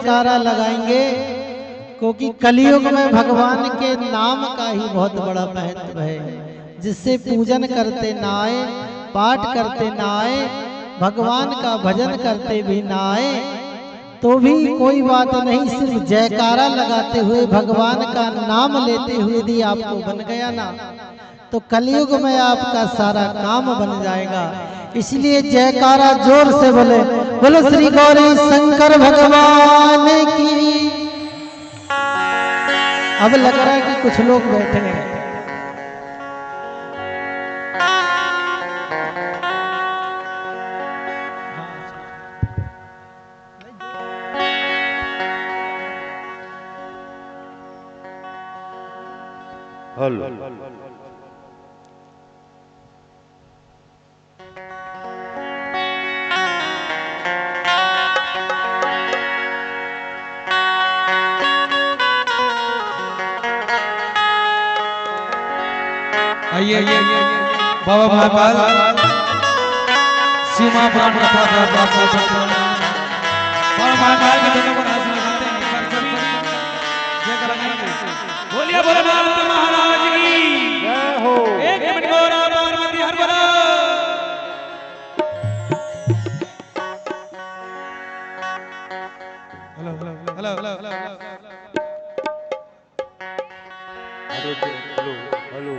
जयकारा लगाएंगे, क्योंकि कलयुग में भगवान के नाम का ही बहुत बड़ा महत्व है। जिससे पूजन करते ना आए, पाठ करते ना आए, भगवान का भजन करते भी ना आए तो भी कोई बात नहीं, सिर्फ जयकारा लगाते हुए भगवान का नाम लेते हुए यदि आपको बन गया ना, तो कलयुग में आपका सारा काम बन जाएगा। इसलिए जयकारा जोर से बोले, बोलो श्री गौरी शंकर भगवान की। अब लग रहा है कि कुछ लोग बैठे हैं। हेलो आइए बाबा महाकाल सीमा प्राण कथा और महाकाल के दोनों को नाच लगाते हैं। एक बार सभी जय लगाएंगे। बोलिए बोले नाथ महाराज की जय हो। एक मिनट गोरा पार्वती हर बोला। Hello hello hello hello hello hello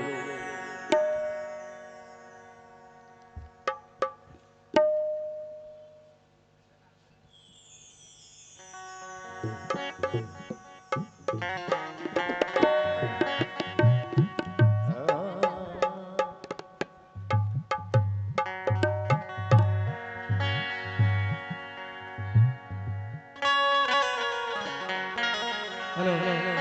hello hello hello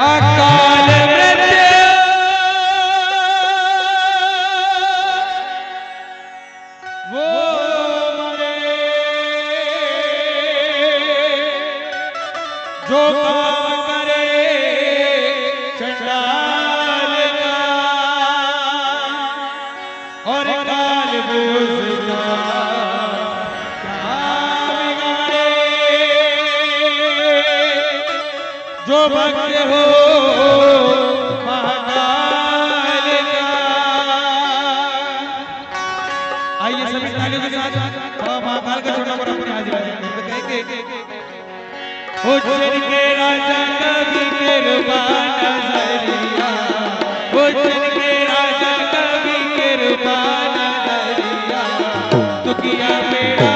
अकाल मृत्यु वो मरे जो काम करे चंडाल का और काल उसका काम करे जो भक्त हो महाकाल का। आइए सभी तालियों के साथ महाकाल का छोटा बड़ा अपने हाजिर उज्जैन के राजा कवि के रूपा नजरिया, उज्जैन के राजा कवि के रूपा नजरिया, दुखिया मेरा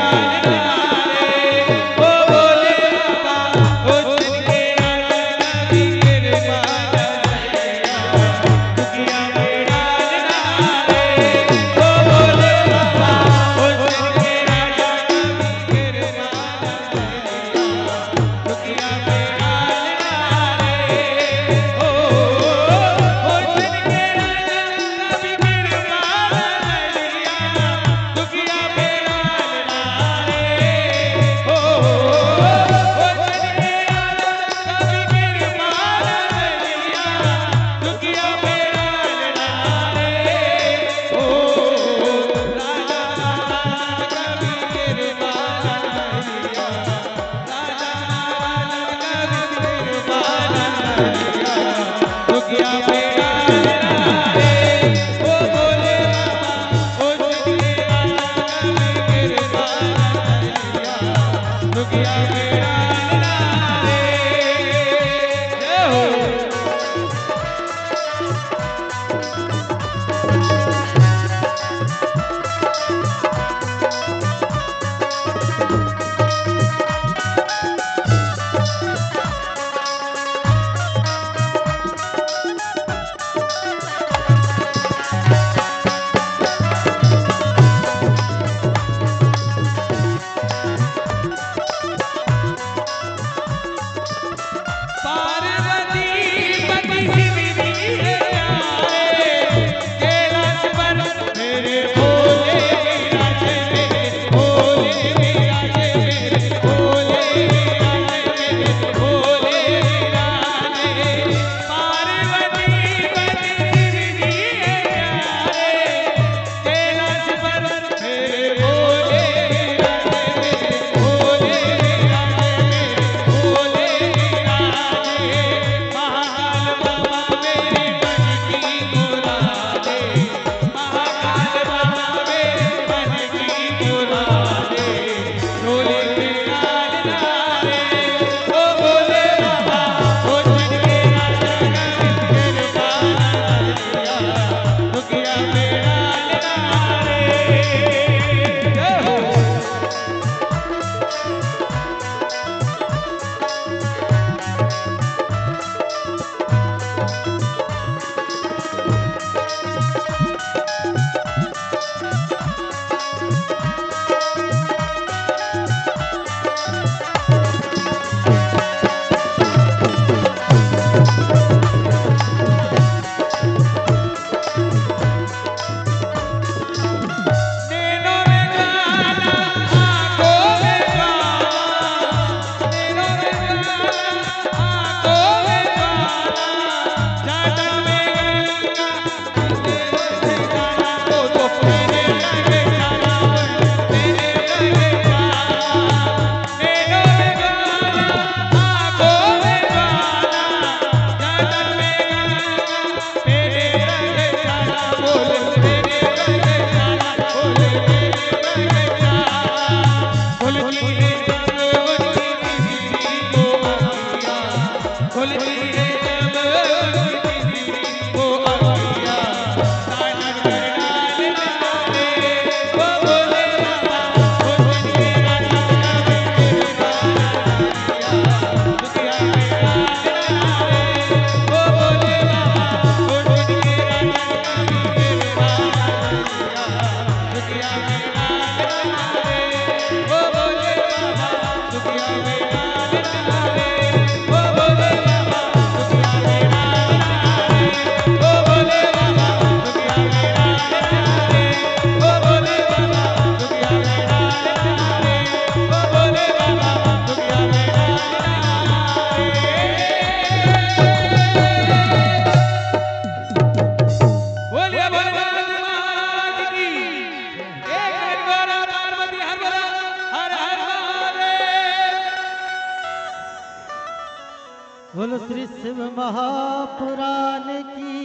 बोलो श्री शिव महापुराण की।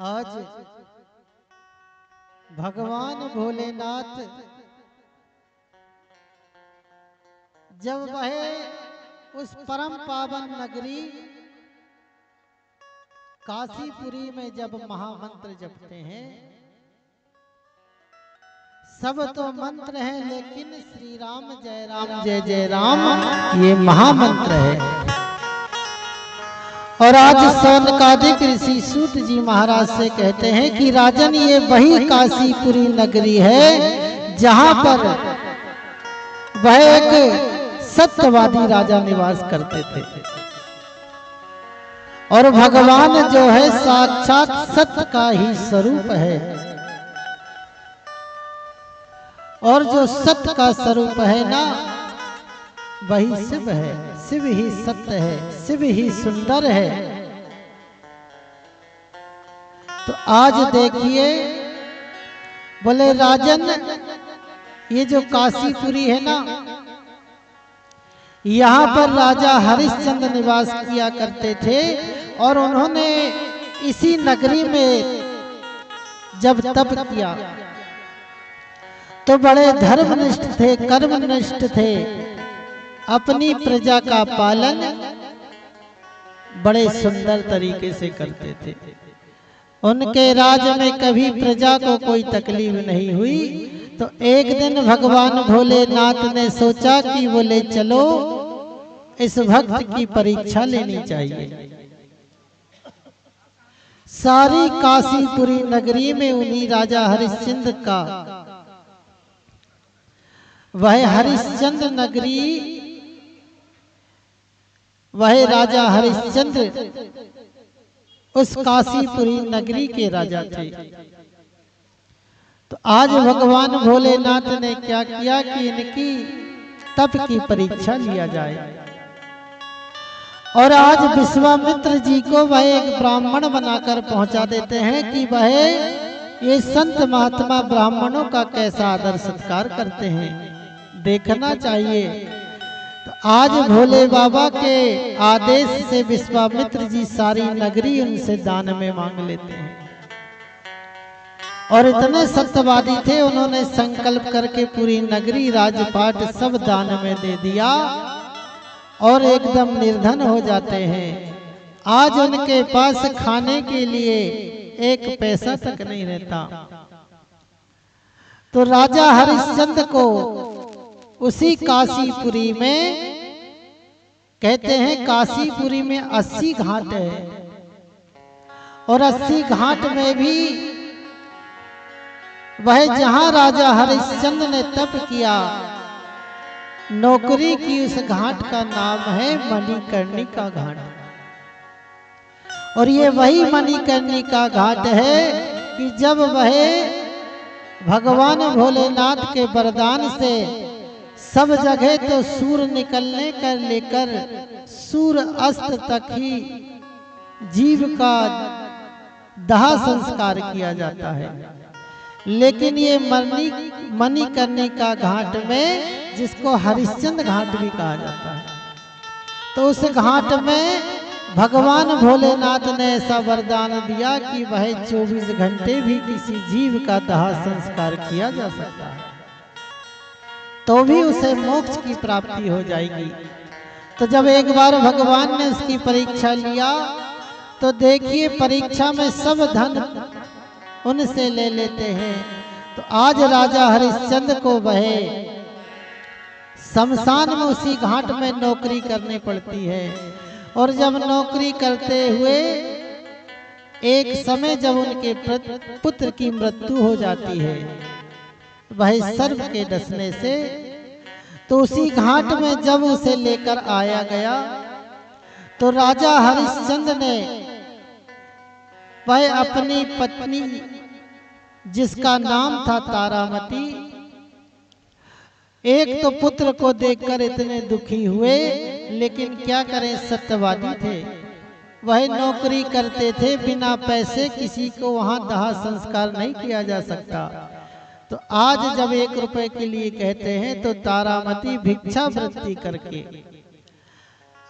आज भगवान भोलेनाथ जब वह उस परम पावन नगरी काशीपुरी में जब महामंत्र जपते हैं, सब तो मंत्र है लेकिन श्री राम जय जय राम ये महामंत्र है। और आज सौनकादिक ऋषि सूत जी महाराज से कहते हैं कि राजन ये वही काशीपुरी नगरी है जहां पर वह एक सत्यवादी राजा निवास करते थे। और भगवान जो है साक्षात सत्य का ही स्वरूप है। और जो सत्य का स्वरूप है ना, वही शिव है। शिव ही सत्य है, शिव ही सुंदर है। तो आज देखिए, बोले राजन ये जो काशीपुरी है ना, यहाँ पर राजा हरिश्चंद्र निवास किया करते थे। और उन्होंने इसी नगरी में जब तप किया तो बड़े धर्मनिष्ठ थे, कर्मनिष्ठ थे। अपनी प्रजा का पालन बड़े सुंदर तरीके से करते थे। उनके राज में कभी प्रजा को कोई तकलीफ नहीं हुई। तो एक दिन भगवान भोलेनाथ ने सोचा कि बोले चलो इस भक्त की परीक्षा लेनी चाहिए। सारी काशीपुरी नगरी में उन्हीं राजा हरिश्चंद्र का, वह हरिश्चंद्र नगरी, वह राजा हरिश्चंद्र उस काशीपुरी नगरी के राजा थे। तो आज भगवान भोलेनाथ ने क्या किया कि इनकी तप की परीक्षा लिया जाए। और आज विश्वामित्र जी को वह एक ब्राह्मण बनाकर पहुंचा देते हैं कि वह ये संत महात्मा ब्राह्मणों का कैसा आदर सत्कार करते हैं, देखना चाहिए। तो आज भोले बाबा के आदेश से विश्वामित्र जी सारी नगरी उनसे दान में मांग लेते हैं। और इतने सत्यवादी थे, उन्होंने संकल्प करके पूरी नगरी राजपाट सब दान में दे दिया और एकदम निर्धन हो जाते हैं। आज उनके पास खाने के लिए एक पैसा तक नहीं रहता। तो राजा हरिश्चंद्र को उसी काशीपुरी में, कहते हैं काशीपुरी में 80 घाट है। और 80 घाट में भी वह जहां राजा हरिश्चंद्र ने तप किया, नौकरी की उस घाट का नाम है मणिकर्णिका घाट। और ये वही मणिकर्णिका घाट है कि जब वह भगवान भोलेनाथ के वरदान से सब जगह तो सूर्य निकलने का लेकर सूर्य अस्त तक ही जीव का दाह संस्कार किया जाता है। लेकिन ये मणिकर्णिका घाट में, जिसको हरिश्चंद्र घाट भी कहा जाता है, तो उस घाट में भगवान भोलेनाथ ने ऐसा वरदान दिया कि वह 24 घंटे भी किसी जीव का दाह संस्कार किया जा सकता है, तो भी उसे मोक्ष की प्राप्ति हो जाएगी। तो जब एक बार भगवान ने उसकी परीक्षा लिया, तो देखिए परीक्षा में सब धन उनसे ले लेते हैं। तो आज राजा हरिश्चंद्र को वह शमशान में उसी घाट में नौकरी करनी पड़ती है। और जब नौकरी करते हुए एक समय जब उनके पुत्र की मृत्यु हो जाती है, वह सर्प के डसने से, तो उसी घाट में जब उसे लेकर आया गया, तो राजा हरिश्चंद्र ने वह अपनी पत्नी, जिसका नाम था तारामती, एक तो पुत्र को देखकर इतने दुखी हुए, लेकिन क्या करें, सत्यवादी थे, वह नौकरी करते थे, बिना पैसे किसी को वहां दाह संस्कार नहीं किया जा सकता। तो आज जब 1 रुपए के लिए कहते हैं तो तारामती भिक्षा वृत्ति करके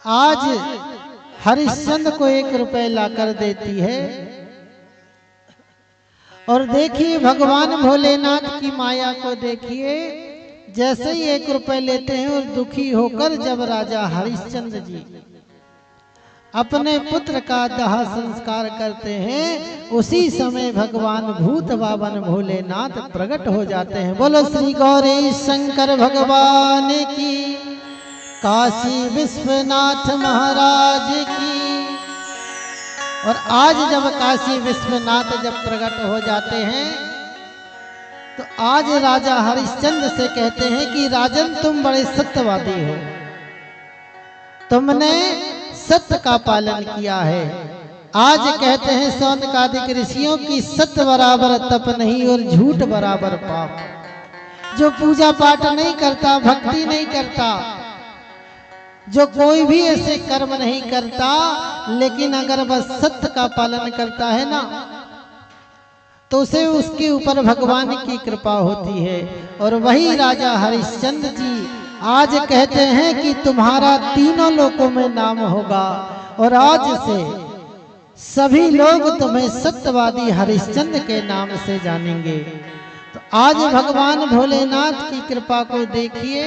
आज हरिश्चंद्र को 1 रुपए लाकर देती है। और देखिए भगवान भोलेनाथ की माया को देखिए, जैसे ही 1 रुपए लेते हैं और दुखी होकर जब राजा हरिश्चंद्र जी अपने पुत्र का दाह संस्कार करते हैं, उसी समय भगवान भूत बावन भोलेनाथ प्रकट हो जाते हैं। बोलो श्री गौरी शंकर भगवान की, काशी विश्वनाथ महाराज की। और आज जब काशी विश्वनाथ जब प्रकट हो जाते हैं तो आज राजा हरिश्चंद्र से कहते हैं कि राजन तुम बड़े सत्यवादी हो, तुमने सत्य का पालन किया है। आज कहते हैं सौनकादिक ऋषियों की सत्य बराबर तप नहीं और झूठ बराबर पाप। जो पूजा पाठ नहीं करता, भक्ति नहीं करता, जो कोई भी ऐसे कर्म नहीं करता, लेकिन अगर वह सत्य का पालन करता है ना, तो उसे उसके ऊपर भगवान की कृपा होती है। और वही राजा हरिश्चंद्र जी आज कहते हैं कि तुम्हारा तीनों लोकों में नाम होगा और आज से सभी लोग तुम्हें सत्यवादी हरिश्चंद्र के नाम से जानेंगे। तो आज भगवान भोलेनाथ की कृपा को देखिए,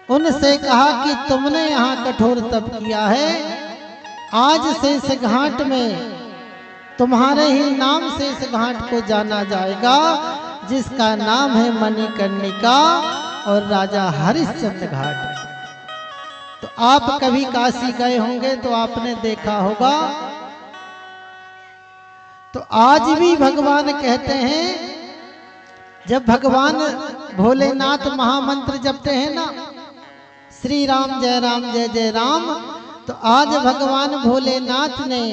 उनसे कहा कि तुमने यहाँ कठोर तप किया है, आज से इस घाट में तुम्हारे ही नाम से इस घाट को जाना जाएगा, जिसका नाम है मणिकर्णिका और राजा हरिश्चंद्र घाट। तो आप कभी काशी गए होंगे तो आपने देखा होगा, तो आज भी भगवान कहते हैं, जब भगवान भोलेनाथ महामंत्र जपते हैं ना, श्री राम जय जय राम, तो आज भगवान भोलेनाथ ने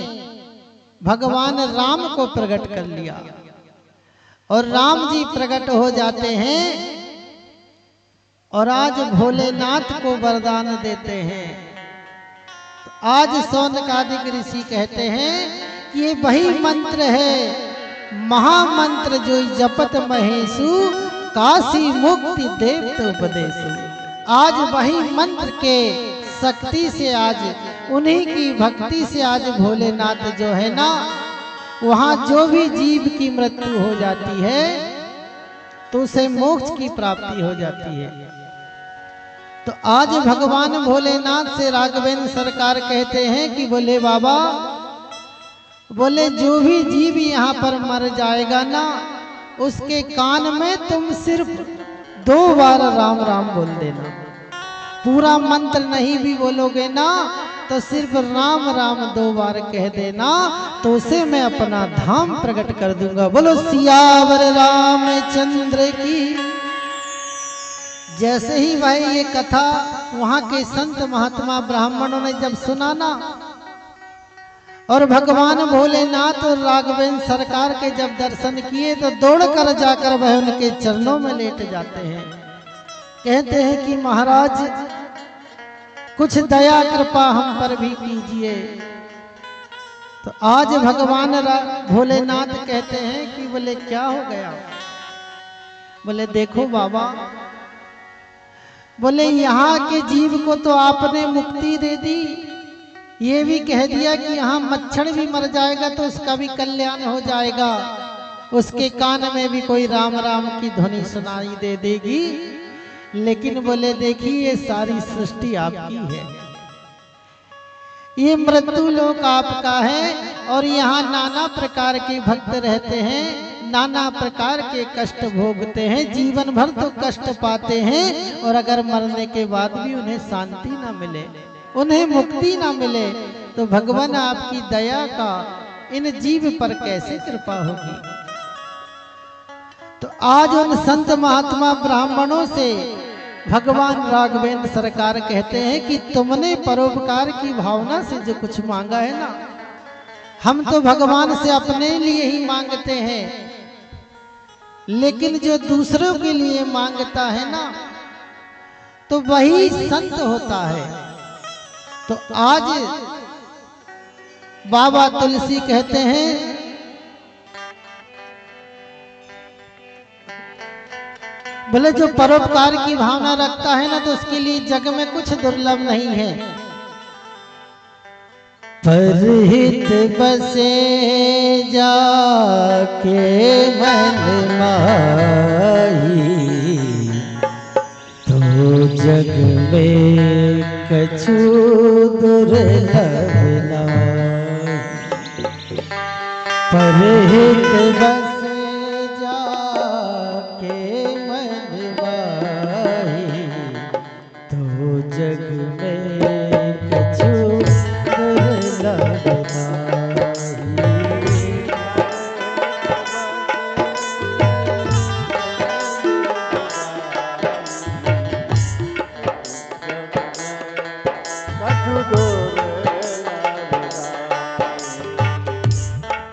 भगवान राम को प्रकट कर लिया और राम जी प्रकट हो जाते हैं और आज भोलेनाथ को वरदान देते हैं। तो आज सौनकादिक ऋषि कहते हैं कि ये वही मंत्र है, महामंत्र जो जपत महेशु, काशी मुक्ति देवत उपदेशु। आज वही मंत्र के शक्ति से, आज उन्हीं की भक्ति से आज भोलेनाथ जो है ना, वहां जो भी जीव की मृत्यु हो जाती है तो उसे मोक्ष की प्राप्ति हो जाती है। तो आज भगवान भोलेनाथ से राघवेंद्र सरकार कहते हैं कि बोले बाबा, बोले जो भी जीव यहाँ पर मर जाएगा ना, उसके कान में तुम सिर्फ 2 बार राम राम बोल देना। पूरा मंत्र नहीं भी बोलोगे ना, तो सिर्फ राम राम 2 बार कह देना, तो उसे मैं अपना धाम प्रकट कर दूंगा। बोलो सियावर रामचंद्र की। जैसे ही भाई ये कथा वहां के संत महात्मा ब्राह्मणों ने जब सुना ना, और भगवान भोलेनाथ और राघवेंद्र सरकार के जब दर्शन किए, तो दौड़कर जाकर वह उनके चरणों में लेट जाते हैं। कहते हैं कि महाराज कुछ दया कृपा हम पर भी कीजिए। तो आज भगवान भोलेनाथ कहते हैं कि बोले क्या हो गया? बोले देखो बाबा, बोले यहाँ के जीव को तो आपने मुक्ति दे दी, ये भी कह दिया कि यहाँ मच्छर भी मर जाएगा तो उसका भी कल्याण हो जाएगा, उसके कान में भी कोई राम राम की ध्वनि सुनाई दे देगी। लेकिन बोले देखिए ये सारी सृष्टि आपकी है, ये मृत्यु लोक आपका है, और यहाँ नाना प्रकार के भक्त रहते हैं, नाना प्रकार के कष्ट भोगते हैं, जीवन भर तो कष्ट पाते हैं, और अगर मरने के बाद भी उन्हें शांति ना मिले, उन्हें मुक्ति ना मिले, तो भगवान आपकी दया का इन जीव पर कैसे कृपा होगी। तो आज उन संत महात्मा ब्राह्मणों से भगवान राघवेंद्र सरकार कहते हैं कि तुमने परोपकार की भावना से जो कुछ मांगा है ना, हम तो भगवान से अपने लिए ही मांगते हैं, लेकिन जो दूसरों के लिए मांगता है ना, तो वही संत होता है। तो आज बाबा तुलसी कहते हैं बोले जो परोपकार की भावना रखता है ना तो उसके लिए जग में कुछ दुर्लभ नहीं है। परहित बसे जाके मन माही, तो जग में कछु दुर्लभ नाहि। परहित बसे जाके मन माही, तो जग में कछु दुर्लभ नाहि।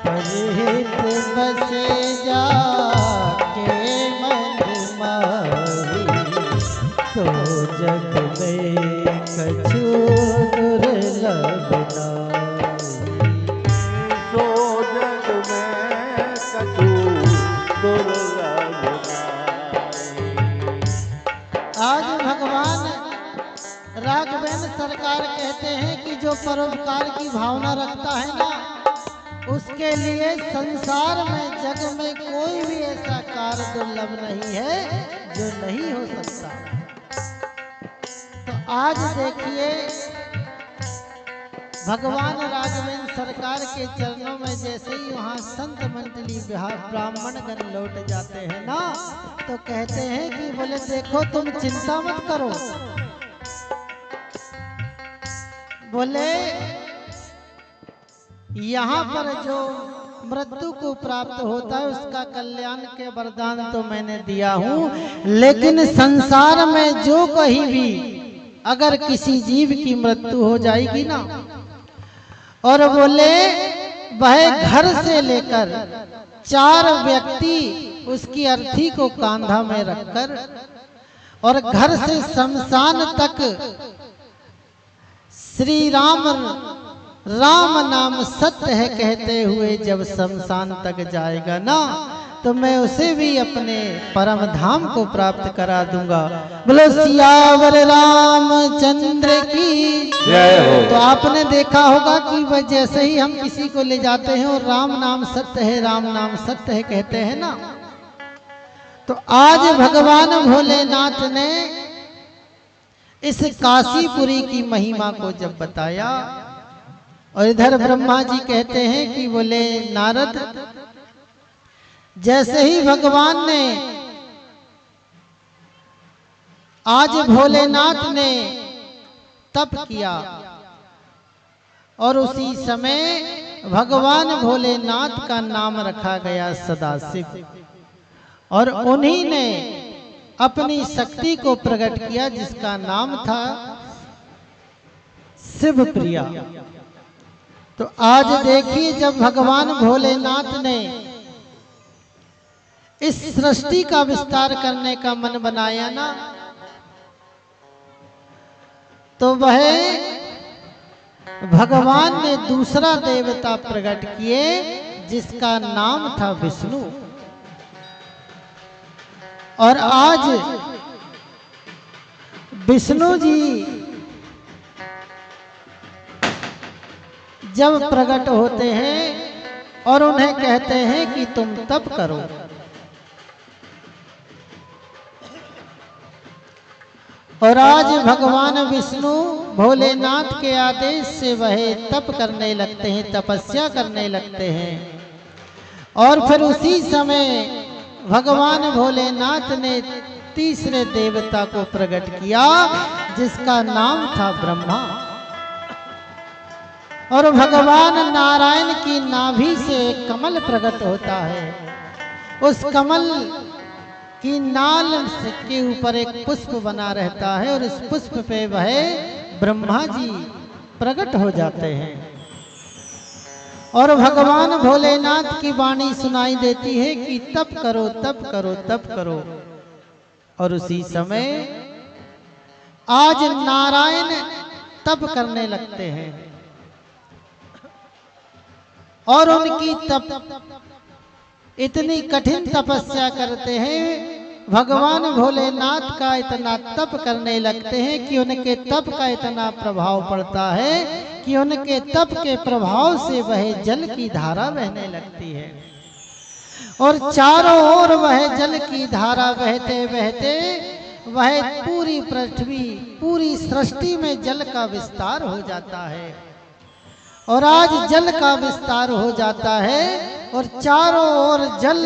परहित बसे जाके मन माही, तो जग में कछु दुर्लभ नाहि। सो जग में कछु दुर्लभ नाहि। आज भगवान राघवेंद्र सरकार कहते हैं कि जो परोपकार की भावना रखता है ना उसके लिए संसार में जग में कोई भी ऐसा कार्य दुर्लभ नहीं है जो नहीं हो सकता। तो आज देखिए भगवान राघवेंद्र सरकार के चरणों में जैसे ही वहां संत मंडली ब्राह्मण गण लौट जाते हैं ना तो कहते हैं कि बोले देखो तुम चिंता मत करो, बोले यहाँ पर जो मृत्यु को प्राप्त होता है उसका कल्याण के वरदान तो मैंने दिया हूँ, लेकिन संसार में जो कहीं भी अगर किसी जीव की मृत्यु हो जाएगी ना और बोले वह घर से लेकर 4 व्यक्ति उसकी अर्थी को कांधा में रखकर और घर से शमशान तक श्री राम राम नाम सत्य है कहते हुए जब शमशान तक जाएगा ना तो मैं उसे भी अपने परम धाम को प्राप्त करा दूंगा। बोलो सियावर रामचंद्र की जय हो। तो आपने देखा होगा कि वह जैसे ही हम किसी को ले जाते हैं और राम नाम सत्य है, राम नाम सत्य है कहते हैं ना, तो आज भगवान भोलेनाथ ने इस काशीपुरी की महिमा को जब बताया और इधर ब्रह्मा जी कहते हैं कि बोले नारद जैसे ही भगवान ने आज भोलेनाथ ने तप किया और उसी समय भगवान भोलेनाथ का नाम रखा गया सदाशिव और उन्हीं ने अपनी शक्ति को प्रकट किया जिसका नाम था शिवप्रिया। तो आज देखिए जब भगवान भोलेनाथ ने इस सृष्टि का विस्तार करने का मन बनाया ना तो वह भगवान ने दूसरा देवता प्रकट किए जिसका नाम था विष्णु। और आज विष्णु जी जब प्रकट होते हैं और उन्हें कहते हैं कि तुम तप करो, और आज भगवान विष्णु भोलेनाथ के आदेश से वह तप करने लगते हैं, तपस्या करने लगते हैं। और फिर उसी समय भगवान भोलेनाथ ने तीसरे देवता को प्रकट किया जिसका नाम था ब्रह्मा। और भगवान नारायण की नाभि से एक कमल प्रकट होता है, उस कमल की नाल के ऊपर एक पुष्प बना रहता है और इस पुष्प पे वह ब्रह्मा जी प्रकट हो जाते हैं और भगवान भोलेनाथ की वाणी सुनाई देती है कि तप करो तप करो तप करो। और उसी समय आज नारायण तप करने लगते हैं और उनकी तप इतनी कठिन तपस्या करते हैं भगवान भोलेनाथ का इतना तप करने लगते हैं कि उनके तप का इतना प्रभाव पड़ता है कि उनके तप के प्रभाव से वह जल की धारा बहने लगती है और चारों ओर वह जल की धारा बहते बहते वह पूरी पृथ्वी पूरी सृष्टि में जल का विस्तार हो जाता है। और आज जल का विस्तार हो जाता है और चारों ओर जल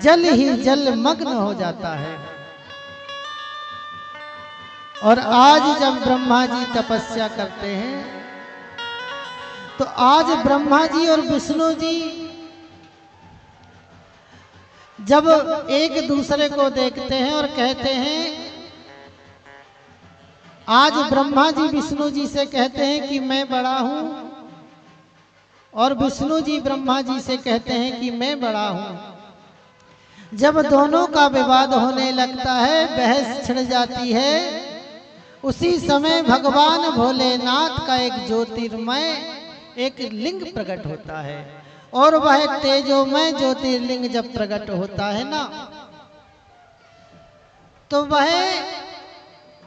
जल ही जल मग्न हो जाता है। और आज जब ब्रह्मा जी तपस्या करते हैं तो आज ब्रह्मा जी और विष्णु जी जब एक दूसरे को देखते हैं और कहते हैं, आज ब्रह्मा जी विष्णु जी से कहते हैं कि मैं बड़ा हूं और विष्णु जी ब्रह्मा जी से कहते हैं कि मैं बड़ा हूं। जब दोनों का विवाद होने लगता है, बहस छिड़ जाती है, उसी समय भगवान भोलेनाथ का एक ज्योतिर्मय एक लिंग प्रकट होता है। और वह तेजोमय ज्योतिर्लिंग जब प्रकट होता है ना, तो वह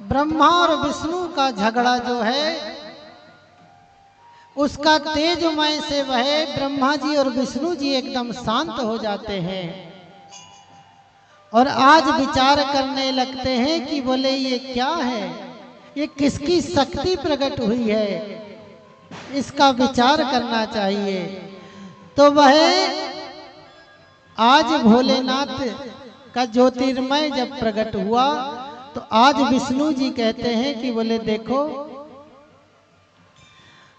ब्रह्मा और विष्णु का झगड़ा जो है उसका तेजोमय से वह ब्रह्मा जी और विष्णु जी एकदम शांत हो जाते हैं और आज विचार करने लगते हैं कि बोले ये क्या है, ये किसकी शक्ति प्रकट हुई है, इसका विचार करना चाहिए। तो वह आज भोलेनाथ का ज्योतिर्मय जब प्रकट हुआ तो आज विष्णु जी कहते हैं कि बोले देखो,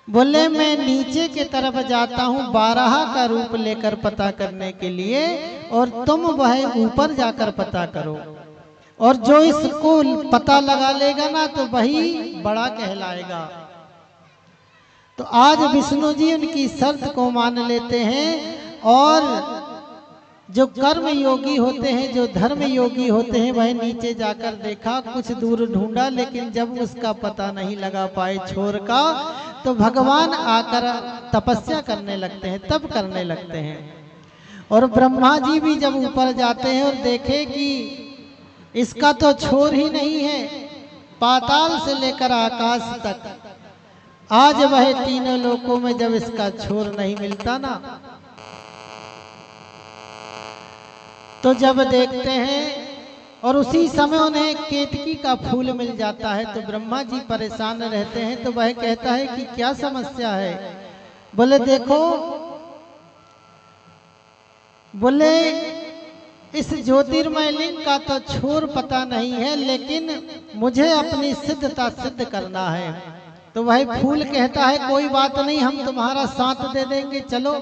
बोले मैं नीचे की तरफ जाता हूँ बारहा का रूप लेकर पता करने के लिए और तुम वह ऊपर जाकर पता करो, और जो इसको पता लगा लेगा ना तो वही बड़ा कहलाएगा। तो आज विष्णु जी उनकी शर्त को मान लेते हैं और जो कर्म योगी होते हैं, जो धर्म योगी होते हैं, वह नीचे जाकर देखा, कुछ दूर ढूंढा, लेकिन जब उसका पता नहीं लगा पाए छोर का, तो भगवान आकर तपस्या करने लगते हैं, तप करने लगते हैं। और ब्रह्मा जी भी जब ऊपर जाते हैं और देखे कि इसका तो छोर ही नहीं है, पाताल से लेकर आकाश तक, आज वह तीनों लोकों में जब इसका छोर नहीं मिलता ना, तो जब देखते हैं और उसी समय उन्हें केतकी का फूल मिल जाता है, तो ब्रह्मा जी परेशान रहते हैं। तो वह कहता है कि क्या समस्या है। बोले देखो, बोले इस ज्योतिर्मय लिंग का तो छोर पता नहीं है, लेकिन मुझे अपनी सिद्धता सिद्ध करना है। तो वह फूल कहता है कोई बात नहीं, हम तुम्हारा साथ दे देंगे, चलो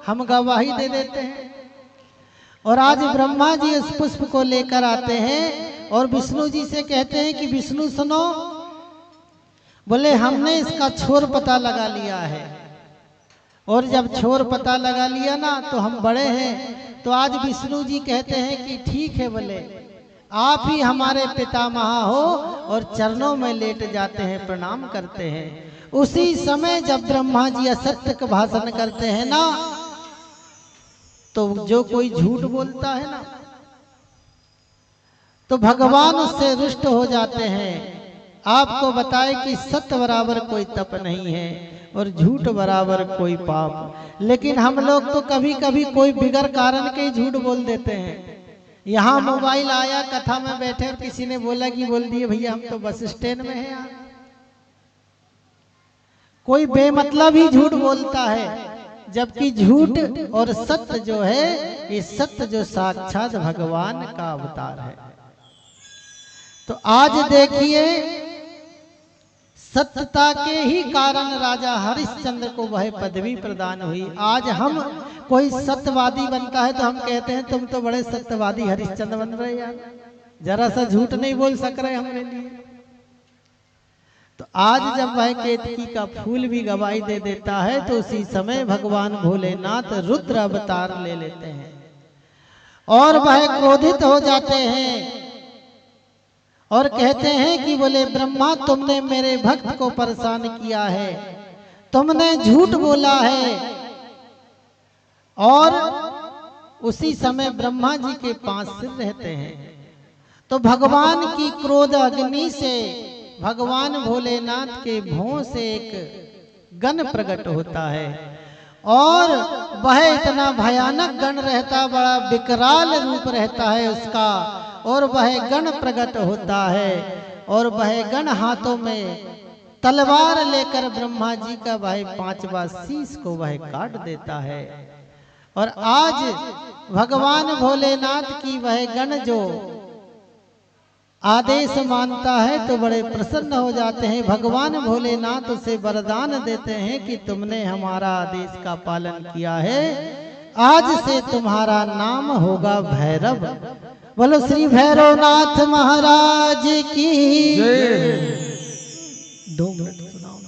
हम गवाही दे देते हैं। और आज ब्रह्मा जी उस पुष्प को लेकर आते हैं और विष्णु जी से कहते हैं कि विष्णु सुनो, बोले हमने इसका छोर पता लगा लिया है, और जब छोर पता लगा लिया ना तो हम बड़े हैं। तो आज विष्णु जी कहते हैं कि ठीक है, बोले आप ही हमारे पितामह हो, और चरणों में लेट जाते हैं, प्रणाम करते हैं। उसी समय जब ब्रह्मा जी असत्य का भाषण करते हैं ना, तो जो कोई झूठ बोलता है ना, तो भगवान उससे रुष्ट हो जाते हैं। आपको बताए कि सत्य बराबर कोई तप नहीं है और झूठ बराबर कोई पाप। लेकिन हम लोग तो कभी कभी कोई बिगर कारण के ही झूठ बोल देते हैं। यहाँ मोबाइल आया, कथा में बैठे और किसी ने बोला कि बोल दिए भैया हम तो बस स्टैंड में हैं यार। कोई बेमतलब ही झूठ बोलता है, जबकि झूठ और सत्य जो है, ये सत्य जो साक्षात भगवान का अवतार है। तो आज देखिए, सत्यता के ही कारण राजा हरिश्चंद्र को वह पदवी प्रदान हुई। आज हम कोई सत्यवादी बनता है तो हम कहते हैं तुम तो बड़े सत्यवादी हरिश्चंद्र बन रहे यार, जरा सा झूठ नहीं बोल सक रहे हमारे लिए। तो आज जब वह केतकी का फूल भी गवाही दे देता है, तो उसी समय भगवान भोलेनाथ रुद्र अवतार ले लेते हैं और वह क्रोधित हो जाते हैं और कहते हैं कि बोले ब्रह्मा, तुमने मेरे भक्त को परेशान किया है, तुमने झूठ बोला है। और उसी समय ब्रह्मा जी के 5 सिर रहते हैं तो भगवान की क्रोध अग्नि से, भगवान भोलेनाथ के भों से एक गण प्रकट होता है और वह इतना भयानक गण रहता, बड़ा विकराल रूप रहता है उसका, और वह गण प्रकट होता है और वह गण हाथों में तलवार लेकर ब्रह्मा जी का वह 5वां शीश को वह काट देता है। और आज भगवान भोलेनाथ की वह गण जो आदेश मानता है तो बड़े प्रसन्न हो जाते हैं। भगवान भोलेनाथ उसे वरदान देते हैं कि तुमने हमारा आदेश का पालन किया है, आज से तुम्हारा नाम होगा भैरव। बोलो श्री भैरवनाथ महाराज की जय। 2 मिनट सुनाओ।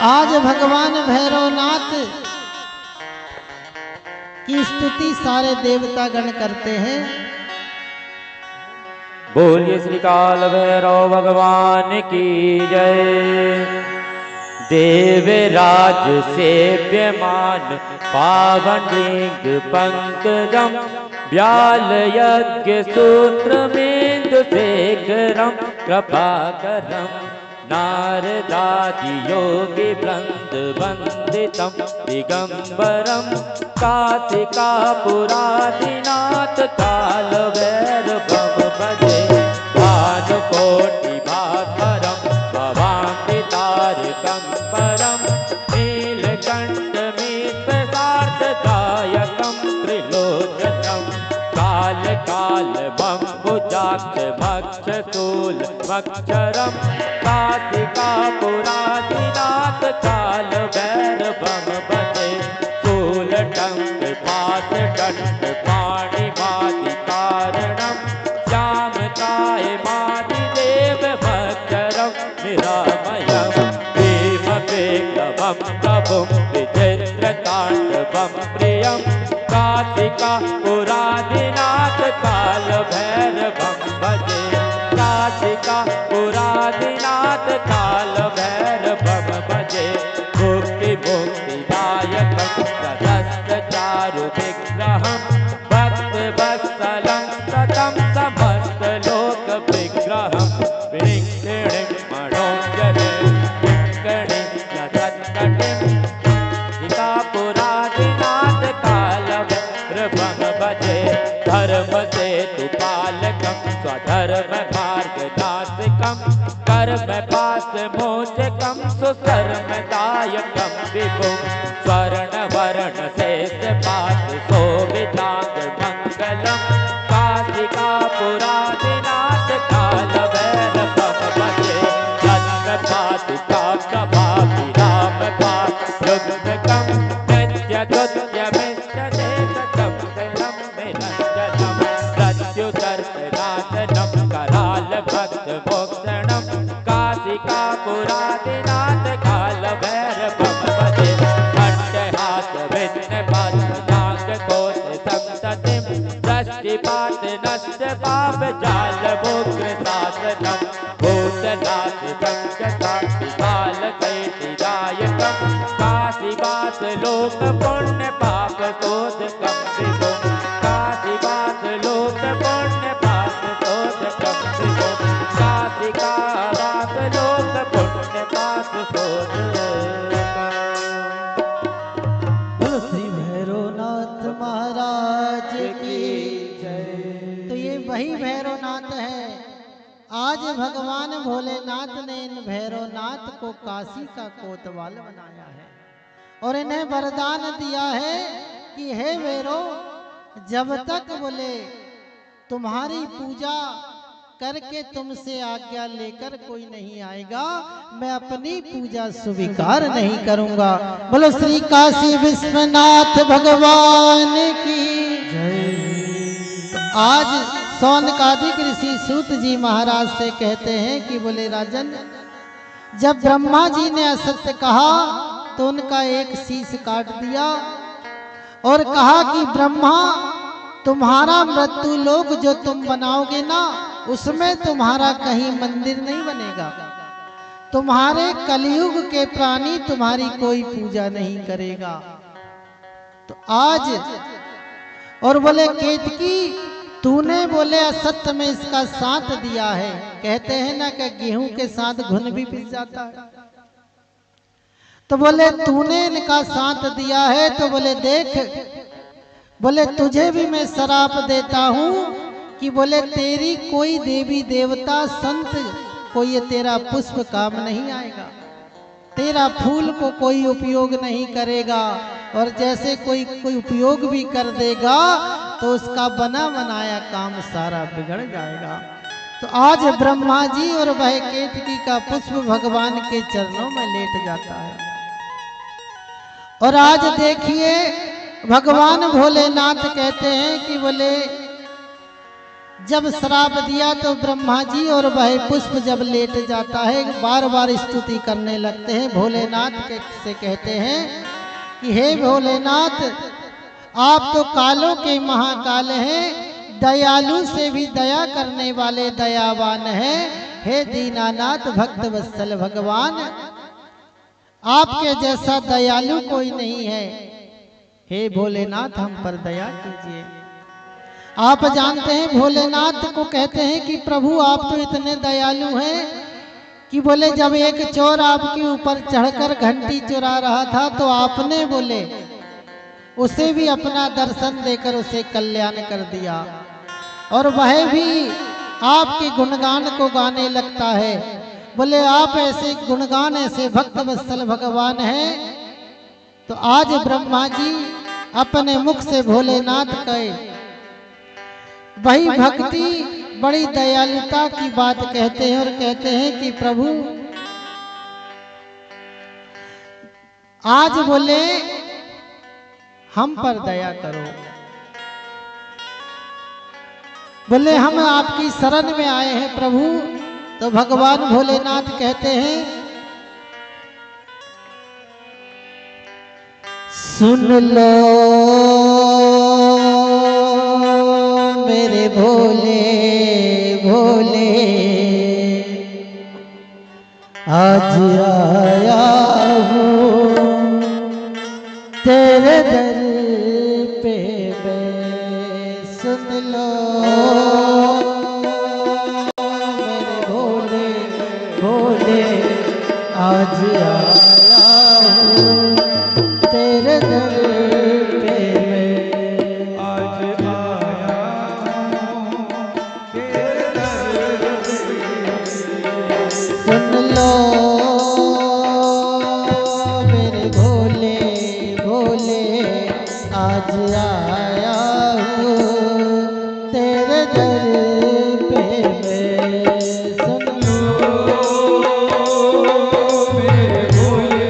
आज भगवान भैरवनाथ की स्तुति सारे देवता गण करते हैं। बोलिए श्री काल भैरव भगवान की जय। देवराज सेव्यमान पावन लिंग पंकजम व्याल यज्ञ सूत्रमेन्दु शेखरम कृपाकरम नारदादि योगी वृंद वंदितम दिगंबरम काशिकापुरादिनाथ काल भैरवम भजे भानुकोटि भास्करम भवामि तारकं परम नीलकंठमीशदायकं त्रिलोचनं काल काल बम्बुजाक्ष भक्षशूल भक्षरम काशिकापुरादिनाथ काल भैरवम भजे शूलटंक पाशदंड पाणिमादिकारणं श्यामकाय मादिदेव भक्षरं निरामयं भीमवेगवं प्रभुं विचित्रताण्डवं प्रियं काशिकापुरादिनाथ काल भैरवं भजे काशिकापुरादिनाथ काल भैरवं भजे मुक्ति मुक्तिदायकं सहस्रचारु विग्रहं भक्तवत्सलं सतं समस्तलोक विग्रहं विनिक्षिणं मनोजले काशिकापुरादिनाथ काल भैरवं भजे धर्म सेतु पालकं स्वधर्म मार्गनाशिकं कर्म पास मोचकं सुकर्मदायकं विभुं स्वर्णवर्ण शेष पास शोभितांग मंगलम काशिकापुरादिनाथ काल भैरवं भजे रत्नपादुका प्रभाभिराम पादुकं नित्यदुत्यमिष्टदे सतं शैलं निरञ्जनं प्रत्युतर्कनाशनं कराल भक्तमोक्षणं काशिकापुरादिनाथ काल भैरवं भजे खण्डहास विघ्नपाशनागकोश संततिं दृष्टिपात नष्ट पाप जालमुग्रशासनं भूतनाथ संकटादिकालकैतिदायकं काशीवास लोक पुण्य पाप शोधकं विभुं काशीवास लोक पुण्य पाप शोधकं विभुं काशिकावास लोक पुण्य पाप शोधकं। बोलो श्री भैरवनाथ महाराज की जय। तो ये वही भैरवनाथ है। आज भगवान भोलेनाथ ने इन भैरवनाथ को काशी का कोतवाल बनाया है और इन्हें वरदान दिया है कि हे भैरव, जब तक बोले तुम्हारी पूजा करके तुमसे आज्ञा लेकर कोई नहीं आएगा, मैं अपनी पूजा स्वीकार नहीं करूंगा। बोलो श्री काशी विश्वनाथ भगवान की जय। तो आज सौनकादिक ऋषि सूत जी महाराज से कहते हैं कि बोले राजन, जब ब्रह्मा जी ने असत्य कहा तो उनका एक शीश काट दिया और कहा कि ब्रह्मा, तुम्हारा मृत्यु लोक जो तुम बनाओगे ना, उसमें तुम्हारा कहीं मंदिर नहीं बनेगा। तुम्हारे कलयुग के प्राणी तुम्हारी कोई पूजा नहीं करेगा। तो आज और बोले केतकी तूने बोले असत्य में इसका साथ दिया है। कहते हैं ना कि गेहूं के साथ घुन भी पिस जाता है। तो बोले तूने इनका साथ दिया है तो बोले देख, बोले तुझे भी मैं शराप देता हूं कि बोले तेरी कोई देवी देवता संत को ये तेरा पुष्प काम नहीं आएगा, तेरा फूल को कोई उपयोग नहीं करेगा, और जैसे कोई उपयोग भी कर देगा तो उसका बना बनाया काम सारा बिगड़ जाएगा। तो आज ब्रह्मा जी और वह केतकी का पुष्प भगवान के चरणों में लेट जाता है। और आज देखिए भगवान भोलेनाथ कहते हैं कि बोले जब श्राप दिया तो ब्रह्मा जी और वह पुष्प जब लेट जाता है बार बार स्तुति करने लगते हैं। भोलेनाथ से कहते हैं कि हे भोलेनाथ, आप तो कालों के महाकाल हैं, दयालु से भी दया करने वाले दयावान हैं। हे दीनानाथ भक्त वत्सल भगवान, आपके जैसा दयालु कोई नहीं है। हे भोलेनाथ हम पर दया कीजिए। आप जानते हैं भोलेनाथ को कहते हैं कि प्रभु आप तो इतने दयालु हैं कि बोले जब एक चोर आपके ऊपर चढ़कर घंटी चुरा रहा था तो आपने बोले उसे भी अपना दर्शन देकर उसे कल्याण कर दिया, और वह भी आपके गुणगान को गाने लगता है। बोले आप ऐसे गुणगान ऐसे भक्त वत्सल भगवान हैं। तो आज ब्रह्मा जी अपने मुख से भोलेनाथ कहे वही भक्ति बड़ी दयालुता की बात कहते हैं और कहते हैं कि प्रभु आज बोले हम पर दया करो। बोले हम आपकी शरण में आए हैं प्रभु। तो भगवान भोलेनाथ कहते हैं सुन लो मेरे भोले भोले, आज आया हूँ तेरे दर पे मैं। सुन लो मेरे भोले भोले, आज आया हूँ तेरे दर पे मैं। आज आया हूँ तेरे दर पे। सुन लो मेरे भोले भोले, आज आया हूँ तेरे दर पे मैं। सुन लो मेरे भोले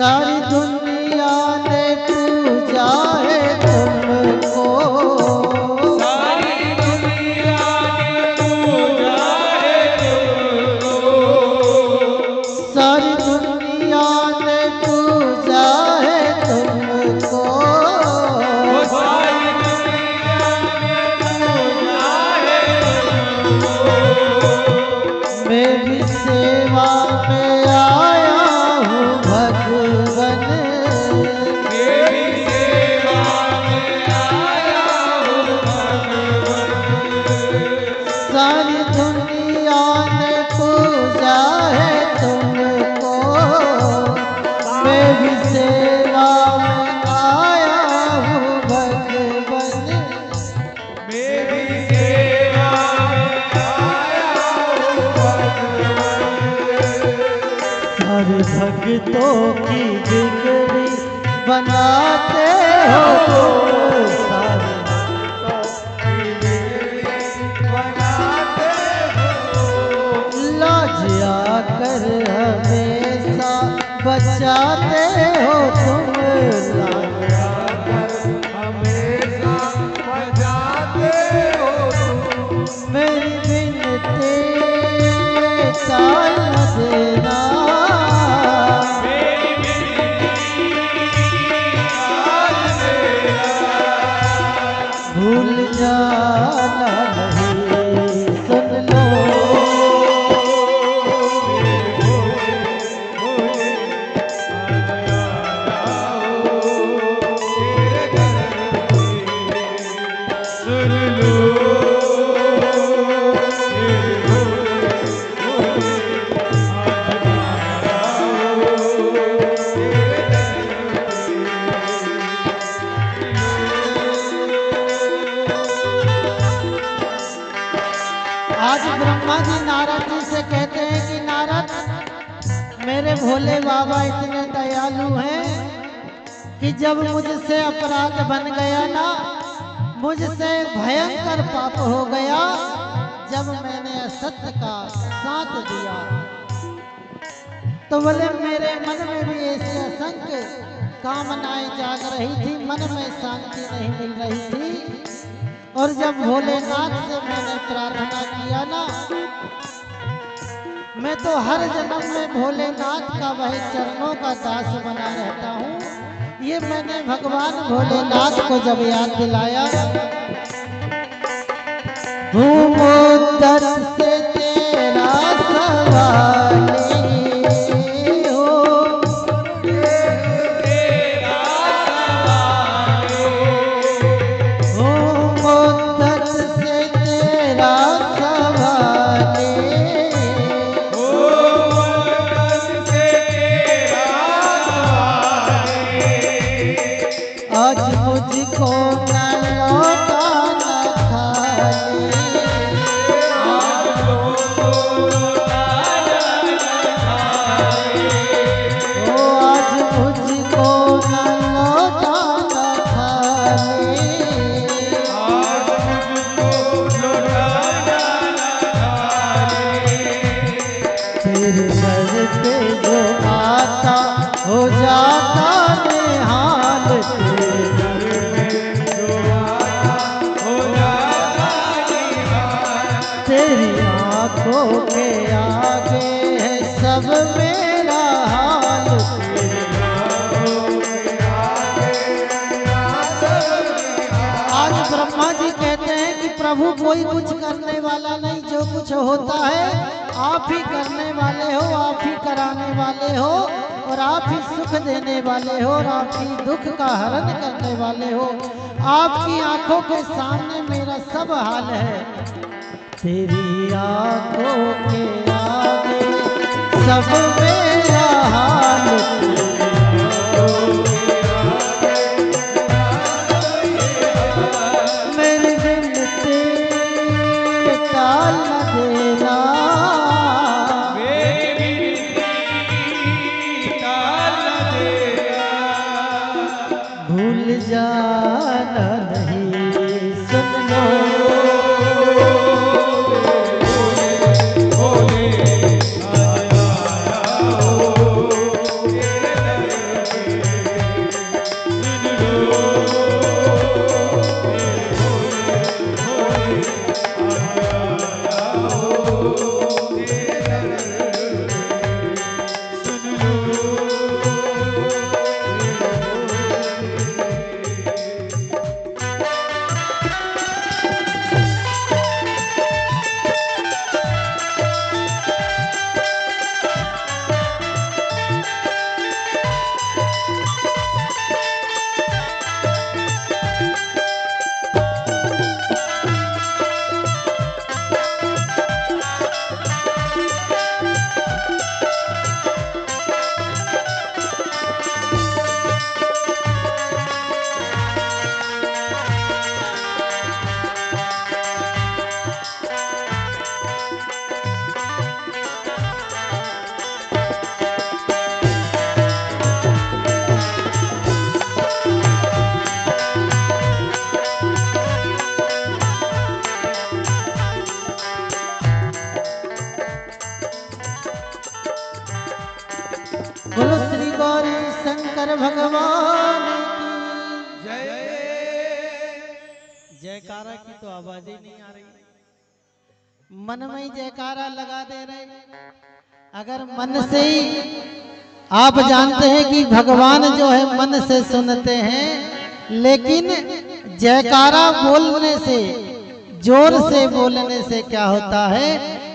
सारी दुनिया ने पूजा है तुमको, सारी दुनिया ने पूजा है तुमको, सारी दुनिया ने पूजा है तुमको, सारी दुनिया ने पूजा है तुमको। मेरी सेवा में आया हूँ भगवन, मेरी सेवा में आया हूँ भगवन। सारी दुनिया ने पूजा है तुमको, मेरी सेवा में आया हूँ भगवन। मेरी सेवा में आया हूँ भगवन। सारे भक्तों की बिगड़ी बनाते हो तुम, सारे लाज आकर हमेशा बचाते हो तुम, लाज हमेशा बजाते हो तुम। मेरी बिनती टाल न देना, मेरी भूल जाना नहीं सुन लो, सुन लो आज ब्रह्मा जी नारद जी से कहते हैं कि नारद, मेरे भोले बाबा इतने दयालु हैं कि जब मुझसे अपराध बन गया ना, मुझसे भयंकर पाप हो गया, जब मैंने असत्य का साथ दिया, तो बोले मेरे मन में भी ऐसी असंख्य कामनाएं जाग रही थी, मन में शांति नहीं मिल रही थी। और जब भोलेनाथ से मैंने प्रार्थना किया ना, मैं तो हर जन्म में भोलेनाथ का वह चरणों का दास बना रहता हूँ। ये मैंने भगवान भोलेनाथ को जब याद दिलाया, हूँ मुद्दत से तेरा सवाली हो, हूँ मुद्दत से तेरा सवाली, आज मुझको न लौटा न खाली, ओ आज मुझको न लौटा न खाली, तेरे दर पे जो आता हो जाता निहाल, तेरे दर पे जो आता हो जाता निहाल, तेरी आंखों के आगे है सब मेरा हाल, तेरी आंखों के आगे है सब मेरा हाल। आज ब्रह्मा जी कहते हैं कि प्रभु कोई कुछ करने वाला नहीं, जो कुछ होता है आप ही करने वाले हो, आप ही कराने वाले हो, और आप ही सुख देने वाले हो, और आप ही दुख का हरण करने वाले हो। आपकी आंखों के सामने मेरा सब हाल है, तेरी आंखों के आगे सब मेरा हाल, मेरी जिंदगी टाल न देना, भूल जाना नहीं सुन लो, भोले आया तो आवाज ही नहीं आ रही, मन में ही जयकारा लगा दे रहे। अगर मन से ही, आप जानते हैं कि भगवान जो है मन से सुनते हैं, लेकिन जयकारा बोलने से, जोर से बोलने से क्या होता है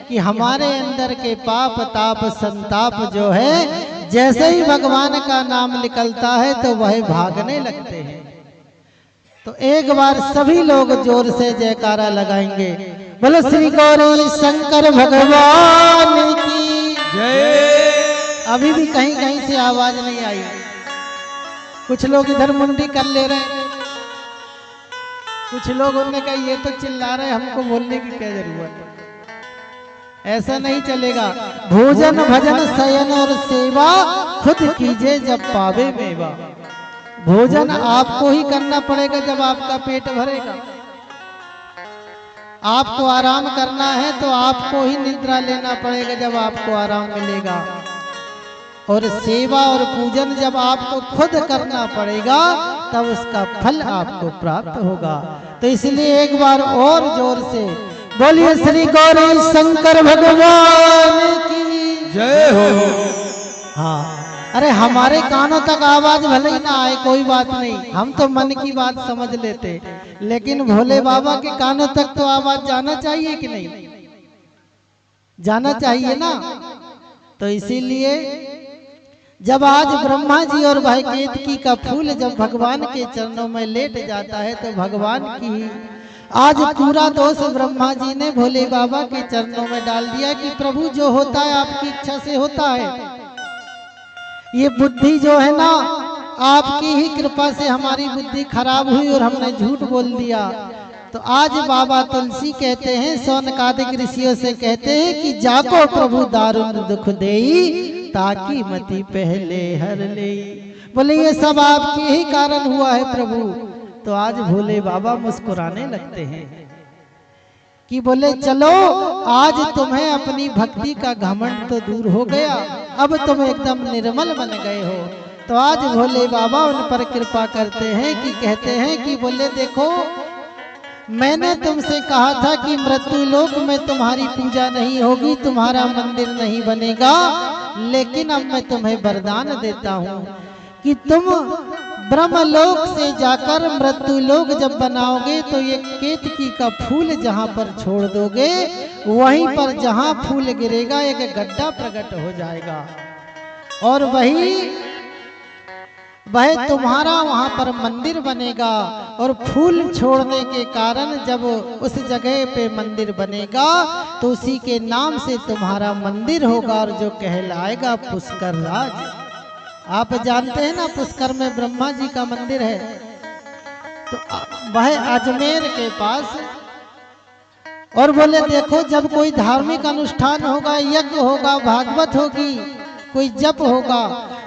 कि हमारे अंदर के पाप ताप संताप जो है, जैसे ही भगवान का नाम निकलता है तो वह भागने लगते हैं। तो एक बार सभी लोग जोर से जयकारा लगाएंगे, बोलो श्री गौरी शंकर भगवान की जय। अभी भी कहीं कहीं से आवाज नहीं आई, कुछ लोग इधर मुंडी कर ले रहे हैं, कुछ लोग उन्होंने कहा ये तो चिल्ला रहे, हमको बोलने की क्या जरूरत है। ऐसा नहीं चलेगा। भोजन भजन शयन और सेवा खुद कीजिए जब पावे मेवा। भोजन आपको ही करना पड़ेगा जब आपका पेट भरेगा। आपको आराम करना है तो आपको ही निद्रा लेना पड़ेगा जब आपको आराम मिलेगा। और सेवा और पूजन जब आपको खुद करना पड़ेगा तब उसका फल आपको प्राप्त होगा। तो इसलिए एक बार और जोर से बोलिए श्री गौरी शंकर भगवान की जय हो। हाँ, अरे हमारे कानों तक आवाज भले ही ना आए कोई बात नहीं, हम तो मन की बात समझ लेते, लेकिन भोले बाबा के कानों तक तो आवाज जाना चाहिए कि नहीं, जाना चाहिए ना। तो इसीलिए जब आज ब्रह्मा जी और भाई केतकी का फूल जब भगवान के चरणों में लेट जाता है तो भगवान की आज पूरा दोष ब्रह्मा जी ने भोले बाबा के चरणों में डाल दिया कि प्रभु जो होता है आपकी इच्छा से होता है। ये बुद्धि जो है ना, आपकी ही कृपा से हमारी बुद्धि खराब हुई और हमने झूठ बोल दिया। तो आज बाबा तुलसी कहते हैं, सौनकादिक ऋषियों से कहते हैं कि जाको प्रभु दारुण दुख देई ताकि मति पहले हर ले। बोले ये सब आपके ही कारण हुआ है प्रभु। तो आज भोले बाबा मुस्कुराने लगते हैं कि बोले चलो आज तुम्हें अपनी भक्ति का घमंड तो दूर हो गया, अब तुम एकदम निर्मल बन गए हो। तो आज भोले बाबा उन पर कृपा करते हैं कि कहते हैं कि बोले देखो, मैंने तुमसे कहा था कि मृत्यु लोक में तुम्हारी पूजा नहीं होगी, तुम्हारा मंदिर नहीं बनेगा, लेकिन अब मैं तुम्हें वरदान देता हूँ कि तुम ब्रह्मलोक से जाकर मृत्यु लोक जब बनाओगे तो ये केतकी का फूल जहाँ पर छोड़ दोगे, वहीं पर जहाँ फूल गिरेगा एक गड्ढा प्रकट हो जाएगा और वह तुम्हारा वहां पर मंदिर बनेगा। और फूल छोड़ने के कारण जब उस जगह पे मंदिर बनेगा तो उसी के नाम से तुम्हारा मंदिर होगा और जो कहलाएगा पुष्कर राज। आप जानते हैं ना, पुष्कर में ब्रह्मा जी का मंदिर है, तो वह अजमेर के पास। और बोले देखो, जब कोई धार्मिक अनुष्ठान होगा, यज्ञ होगा, भागवत होगी, कोई जप होगा,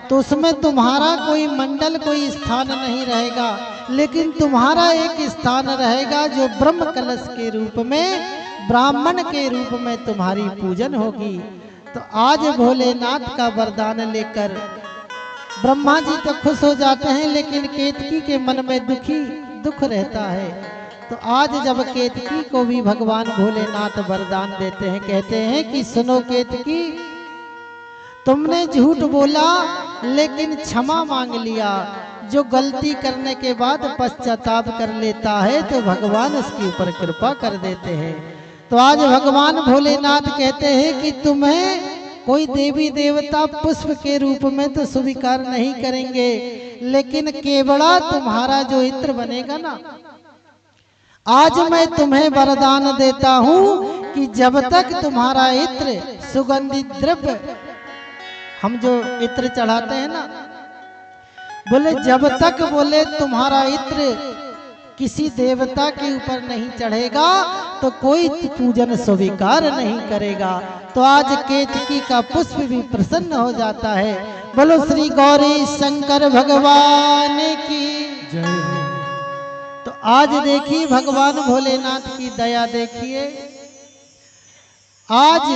तो उसमें तुम्हारा कोई मंडल कोई स्थान नहीं रहेगा, लेकिन तुम्हारा एक स्थान रहेगा जो ब्रह्म कलश के रूप में, ब्राह्मण के रूप में तुम्हारी पूजन होगी। तो आज भोलेनाथ का वरदान लेकर ब्रह्मा जी तो खुश हो जाते हैं, लेकिन केतकी के मन में दुख रहता है। तो आज जब केतकी को भी भगवान भोलेनाथ वरदान देते हैं, कहते हैं कि सुनो केतकी, तुमने झूठ बोला लेकिन क्षमा मांग लिया। जो गलती करने के बाद पश्चाताप कर लेता है तो भगवान उसके ऊपर कृपा कर देते हैं। तो आज भगवान भोलेनाथ कहते हैं कि तुम्हें कोई देवी देवता पुष्प के रूप में तो स्वीकार नहीं करेंगे, लेकिन केवड़ा तुम्हारा जो इत्र बनेगा ना, आज मैं तुम्हें वरदान देता हूँ कि जब तक तुम्हारा इत्र सुगंधित द्रव्य, हम जो इत्र चढ़ाते हैं ना, बोले जब तक बोले तुम्हारा इत्र किसी देवता के ऊपर नहीं चढ़ेगा तो कोई पूजन स्वीकार नहीं करेगा। तो आज केतकी का पुष्प भी प्रसन्न हो जाता है। बोलो श्री गौरी शंकर भगवान की जय। तो आज देखिए भगवान भोलेनाथ की दया देखिए। आज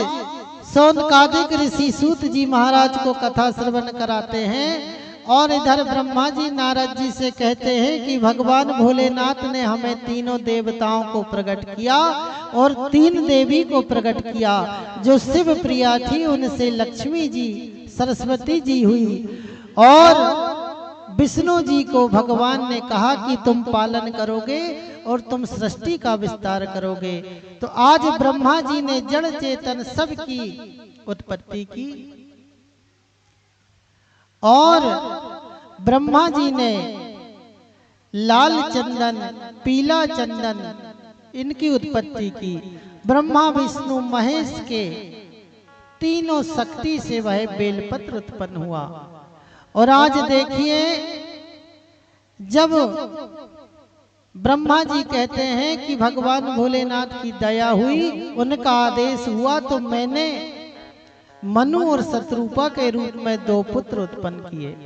सौनकादिक ऋषि सूत जी महाराज को कथा श्रवण कराते हैं। और इधर ब्रह्मा जी नारद जी से कहते हैं कि भगवान भोलेनाथ ने हमें तीनों देवताओं को प्रकट किया और 3 देवी को प्रकट किया। जो शिव प्रिया थी उनसे लक्ष्मी जी सरस्वती जी हुई और विष्णु जी को भगवान ने कहा कि तुम पालन करोगे और तुम सृष्टि का विस्तार करोगे। तो आज ब्रह्मा जी ने जड़ चेतन सब की उत्पत्ति की और ब्रह्मा जी ने लाल चंदन पीला चंदन इनकी उत्पत्ति की। ब्रह्मा विष्णु महेश के तीनों शक्ति से वह बेलपत्र उत्पन्न हुआ। और आज देखिए जब ब्रह्मा जी कहते हैं कि भगवान भोलेनाथ की दया हुई, उनका आदेश हुआ, तो मैंने मनु और शत्रुपा के रूप में 2 पुत्र उत्पन्न किए,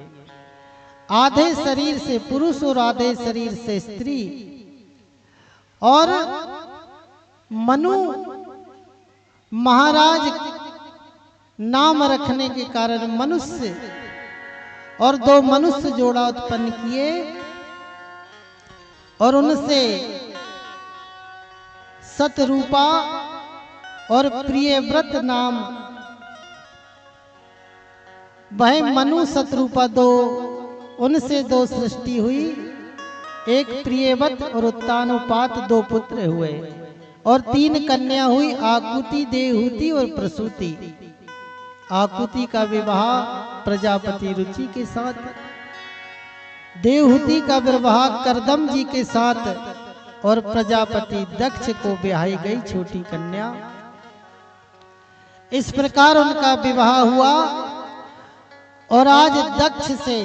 आधे शरीर से पुरुष और आधे शरीर से स्त्री। और मनु महाराज नाम रखने के कारण मनुष्य और 2 मनुष्य जोड़ा उत्पन्न किए और उनसे शतरूपा और प्रियव्रत नाम, वह मनु शतरूपा 2, उनसे 2 सृष्टि हुई। एक प्रियव्रत और उत्तानुपात 2 पुत्र हुए और 3 कन्या हुई, आकुति, देवहूति और प्रसूति। आकुति का विवाह प्रजापति रुचि के साथ, देवहूति का विवाह करदम जी के साथ और प्रजापति दक्ष को ब्याही गई छोटी कन्या। इस प्रकार उनका विवाह हुआ और आज दक्ष से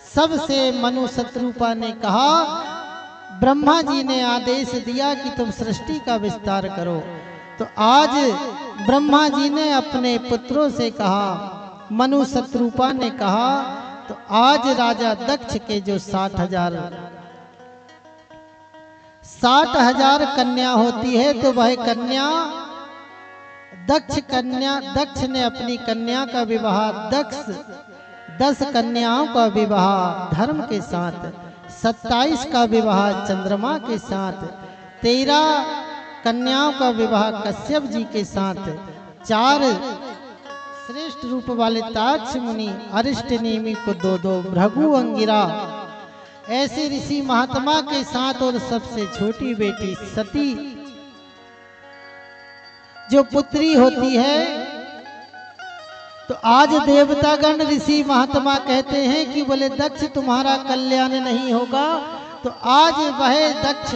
सबसे मनु शत्रुपा ने कहा, ब्रह्मा जी ने आदेश दिया कि तुम सृष्टि का विस्तार करो। तो आज ब्रह्मा जी ने अपने पुत्रों से कहा, मनु शत्रुपा ने कहा, तो आज राजा दक्ष के जो 60,000 कन्या होती है, तो वह कन्या दक्ष ने अपनी कन्या का विवाह 10 कन्याओं का विवाह धर्म के साथ, 27 का विवाह चंद्रमा के साथ, 13 कन्याओं का विवाह कश्यप जी के साथ, 4 श्रेष्ठ रूप वाले ताक्ष मुनि अरिष्ट नेमि को 2 भृगु अंगिरा ऐसे ऋषि महात्मा के साथ, और सबसे छोटी बेटी सती जो पुत्री होती है। तो आज देवतागण ऋषि महात्मा कहते हैं कि बोले दक्ष तुम्हारा कल्याण नहीं होगा। तो आज वह दक्ष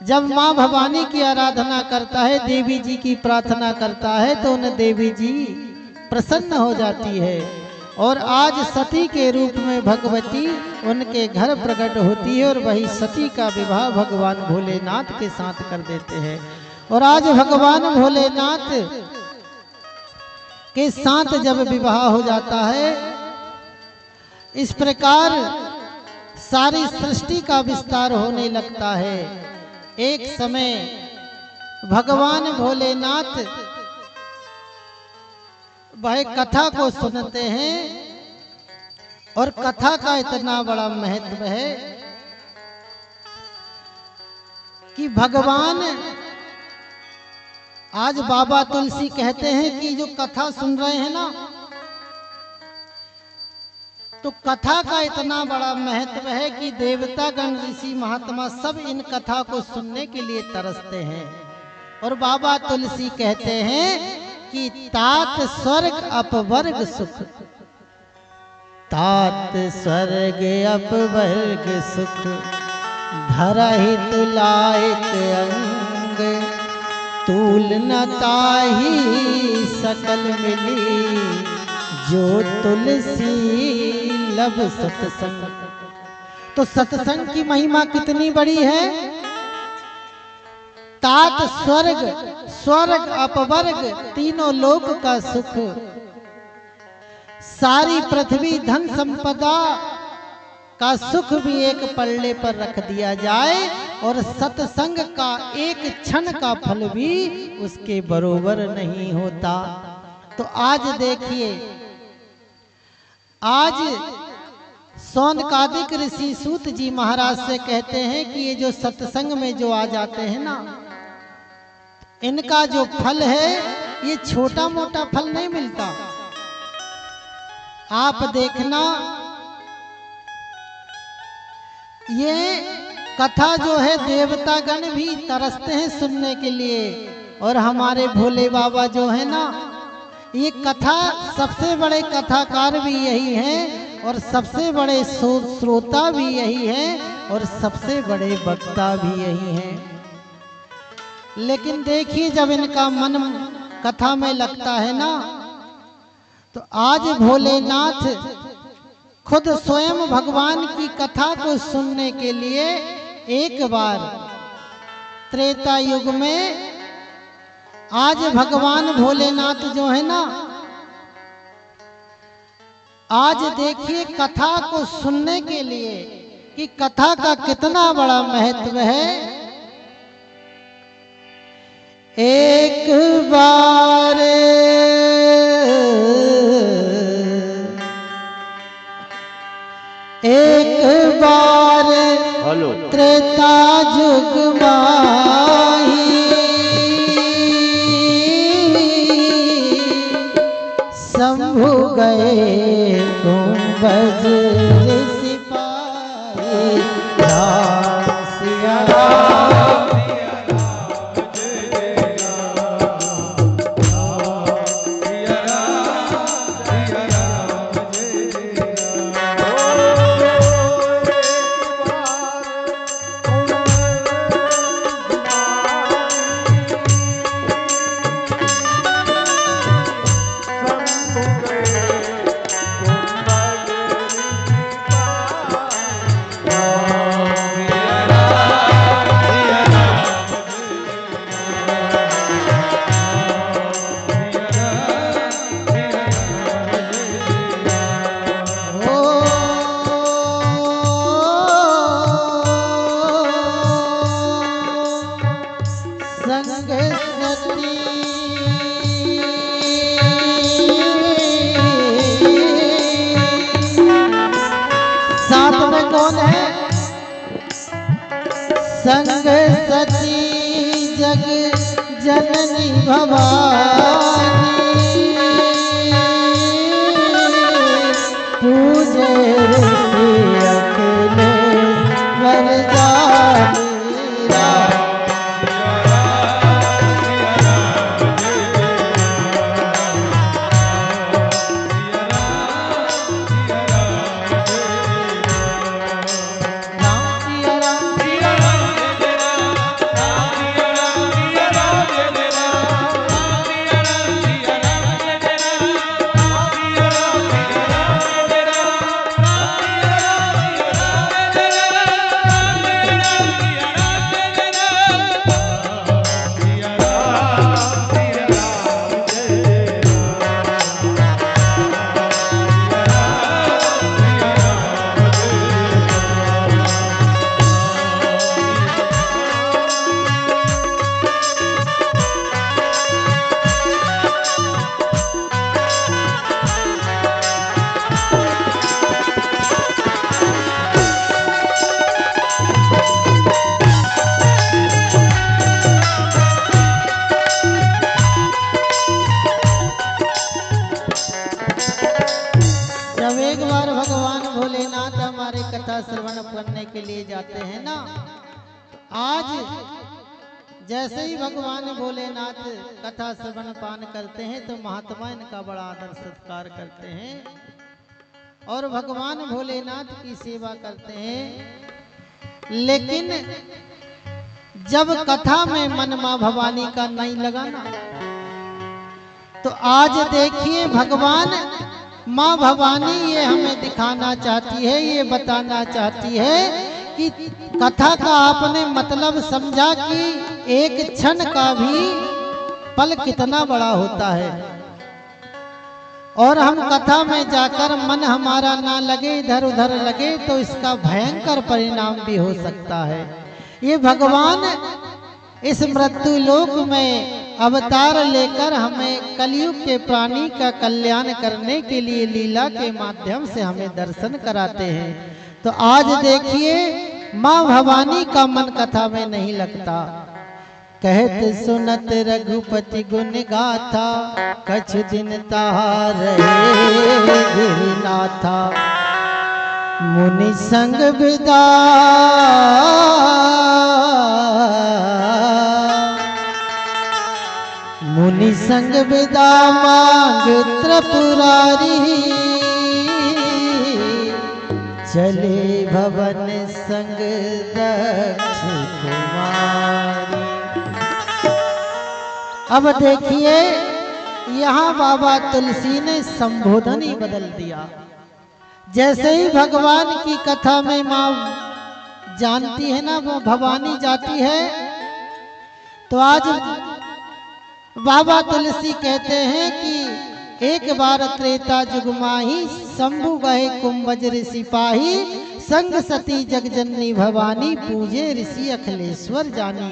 जब मां भवानी की आराधना करता है, देवी जी की प्रार्थना करता है, तो उन्हें देवी जी प्रसन्न हो जाती है और आज सती के रूप में भगवती उनके घर प्रकट होती है और वही सती का विवाह भगवान भोलेनाथ के साथ कर देते हैं। और आज भगवान भोलेनाथ के साथ जब विवाह हो जाता है, इस प्रकार सारी सृष्टि का विस्तार होने लगता है। एक समय भगवान भोलेनाथ वह कथा को सुनते हैं और कथा का इतना बड़ा महत्व है कि भगवान, आज बाबा तुलसी कहते हैं कि जो कथा सुन रहे हैं ना, तो कथा का इतना बड़ा महत्व है कि देवतागण ऋषि महात्मा सब इन कथा को सुनने के लिए तरसते हैं। और बाबा तुलसी कहते हैं कि तात स्वर्ग अपवर्ग सुख, तात स्वर्ग अपवर्ग सुख, धरहित लायक अंग, तूल न ताही सकल मिली, जो तुलसी लब सत्संग। तो सत्संग की महिमा कितनी बड़ी है। तात स्वर्ग, स्वर्ग अपवर्ग, तीनों लोक का सुख, सारी पृथ्वी धन संपदा का सुख भी एक पल्ले पर रख दिया जाए और सत्संग का एक क्षण का फल भी उसके बरोबर नहीं होता। तो आज देखिए आज सौनकादिक ऋषि सूत जी महाराज से कहते हैं कि ये जो सत्संग में जो आ जाते हैं ना, इनका जो फल है ये छोटा मोटा फल नहीं मिलता। आप देखना, ये कथा जो है देवतागण भी तरसते हैं सुनने के लिए, और हमारे भोले बाबा जो है ना, ये कथा सबसे बड़े कथाकार भी यही हैं और सबसे बड़े श्रोता भी यही हैं और सबसे बड़े वक्ता भी यही हैं। लेकिन देखिए, जब इनका मन कथा में लगता है ना, तो आज भोलेनाथ खुद स्वयं भगवान की कथा को सुनने के लिए एक बार त्रेता युग में आज भगवान भोलेनाथ जो है ना, आज देखिए कथा को सुनने के लिए कि कथा का कितना बड़ा महत्व है। एक बार त्रेता युग माही शंभु गए गुंबज सिपाही, राम सिया राम संग सती जग जननी भवानी, पूजे अकेले वरदानी, श्रवण करने के लिए जाते हैं ना, आज जैसे ही भगवान भोलेनाथ कथा श्रवण पान करते हैं तो महात्मा इनका बड़ा आदर सत्कार करते हैं और भगवान भोलेनाथ की सेवा करते हैं। लेकिन जब कथा में मन माँ भवानी का नहीं लगाना, तो आज देखिए भगवान माँ भवानी ये हमें दिखाना चाहती है, ये बताना चाहती है कि कथा का आपने मतलब समझा कि एक क्षण का भी पल कितना बड़ा होता है, और हम कथा में जाकर मन हमारा ना लगे, इधर उधर लगे, तो इसका भयंकर परिणाम भी हो सकता है। ये भगवान इस मृत्यु लोक में अवतार लेकर हमें कलयुग के प्राणी का कल्याण करने के लिए लीला के माध्यम से हमें दर्शन कराते हैं। तो आज देखिए माँ भवानी का मन कथा में नहीं लगता। कहत सुनत रघुपति गुण गाथा, कछ दिन ताहा रहे गिरनाथा। मुनि संग विदा मुनि संग विदा मांग त्रिपुरारी। चले भवन संग दक्ष कुमारी। अब देखिए यहाँ बाबा तुलसी ने संबोधन ही बदल दिया। जैसे ही भगवान की कथा में माँ जानती है ना, वो भवानी जाती है, तो आज बाबा तुलसी कहते हैं कि एक बार त्रेता जुग माही, शंभु गए कुंभज सिपाही। संग सती जगजननी भवानी, पूजे ऋषि अखिलेश्वर जानी।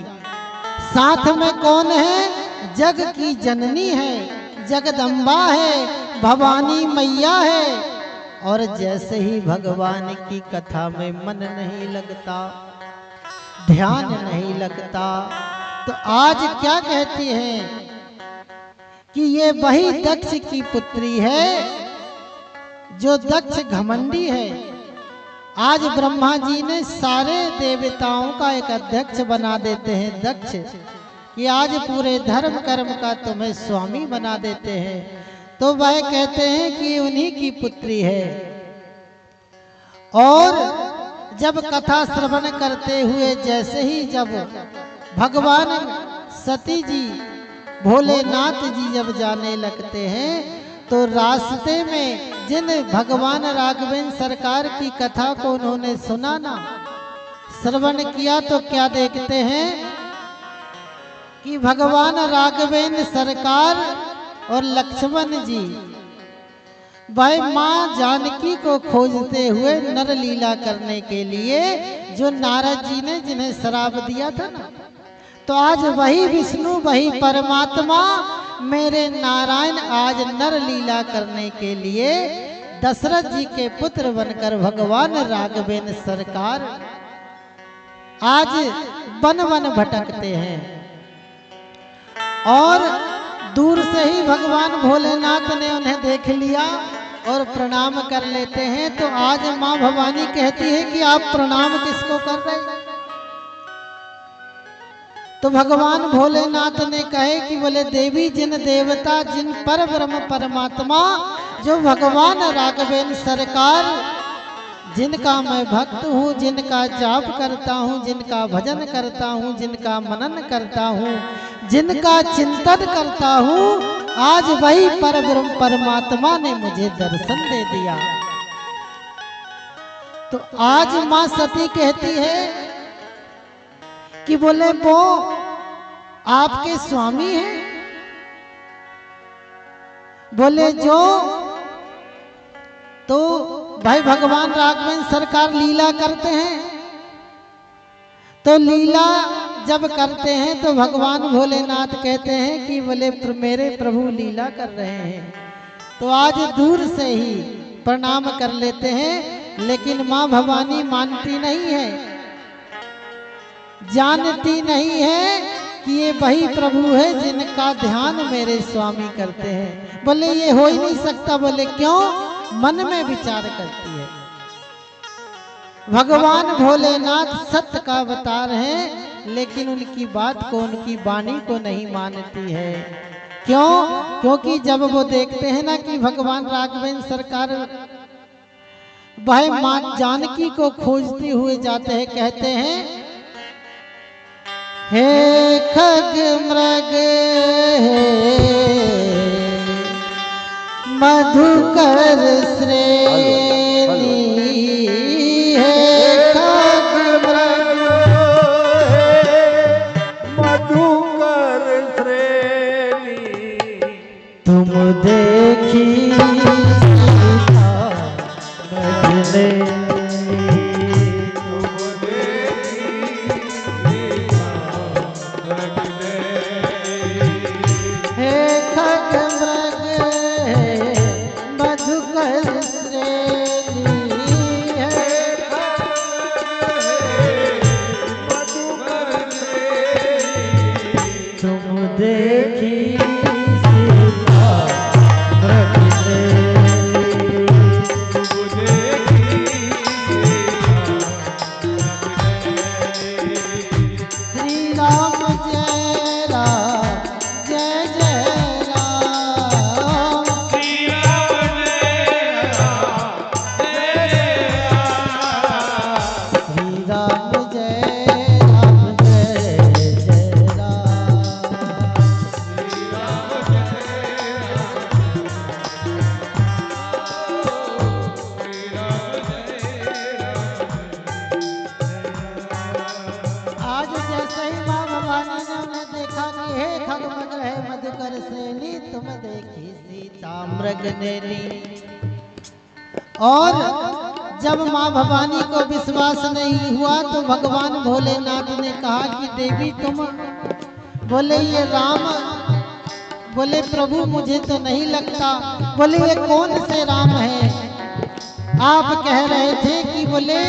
साथ में कौन है? जग की जननी है, जगदम्बा है, भवानी मैया है। और जैसे ही भगवान की कथा में मन नहीं लगता, ध्यान नहीं लगता, तो आज क्या कहती हैं कि ये वही दक्ष की पुत्री है जो दक्ष घमंडी है। आज ब्रह्मा जी ने सारे देवताओं का एक अध्यक्ष बना देते हैं दक्ष, कि आज पूरे धर्म कर्म का तुम्हें स्वामी बना देते हैं। तो वह कहते हैं कि उन्हीं की पुत्री है। और जब कथा श्रवण करते हुए जैसे ही जब भगवान सती जी, भोलेनाथ जी जब जाने लगते हैं, तो रास्ते में जिन भगवान राघवेंद्र सरकार की कथा को उन्होंने सुना ना, श्रवण किया, तो क्या देखते हैं कि भगवान राघवेंद्र सरकार और लक्ष्मण जी भाई माँ जानकी को खोजते हुए नर लीला करने के लिए, जो नारद जी ने जिन्हें श्राप दिया था ना, तो आज वही विष्णु, वही परमात्मा, मेरे नारायण आज नर लीला करने के लिए दशरथ जी के पुत्र बनकर भगवान राघवेंद्र सरकार आज वन वन भटकते हैं। और दूर से ही भगवान भोलेनाथ ने उन्हें देख लिया और प्रणाम कर लेते हैं। तो आज माँ भवानी कहती है कि आप प्रणाम किसको कर रहे हैं? तो भगवान भोलेनाथ ने कहे कि बोले देवी, जिन देवता, जिन पर ब्रह्म परमात्मा, जो भगवान राघवेंद्र सरकार, जिनका मैं भक्त हूँ, जिनका जाप करता हूँ, जिनका भजन करता हूँ, जिनका मनन करता हूँ, जिनका चिंतन करता हूँ, आज वही परब्रह्म परमात्मा ने मुझे दर्शन दे दिया। तो आज माँ सती कहती है कि बोले वो आपके स्वामी हैं? बोले जो, तो भाई भगवान राघवेंद्र सरकार लीला करते हैं, तो लीला जब करते हैं तो भगवान भोलेनाथ कहते हैं कि बोले मेरे प्रभु लीला कर रहे हैं। तो आज दूर से ही प्रणाम कर लेते हैं, लेकिन माँ भवानी मानती नहीं है, जानती नहीं है कि ये वही प्रभु है जिनका ध्यान मेरे स्वामी करते हैं। बोले ये हो ही नहीं सकता। बोले क्यों? मन में विचार करती है। भगवान भोलेनाथ सत्य का अवतार हैं, लेकिन उनकी बात को, उनकी वाणी को नहीं मानती है। क्यों? क्योंकि जब वो देखते हैं ना कि भगवान राघवेंद्र सरकार भाई माँ जानकी को खोजते हुए जाते हैं, कहते हैं हे खग मृग मधुकर श्रेणी, हे खग मृग मधुकर श्रेणी, तुम देखी बजने मधुकर श्रेणी है। तुम देखी सीता मृग श्री राम जय राम जय जय राम। श्री राम जय राम जय जय राम। श्री राम जय राम जय जय राम। श्री राम जय राम। श्री राम जय राम। आज जैसे ही माँ भवानी ने उन्हें देखा कि हे खगमग रहे मधुकर श्रेणी तुम देखी सीता मृग नेली। और जब माँ भवानी को विश्वास नहीं हुआ तो भगवान भोलेनाथ ने कहा कि देवी तुम बोले ये राम, बोले प्रभु मुझे तो नहीं लगता। बोले ये कौन से राम है? आप कह रहे थे कि बोले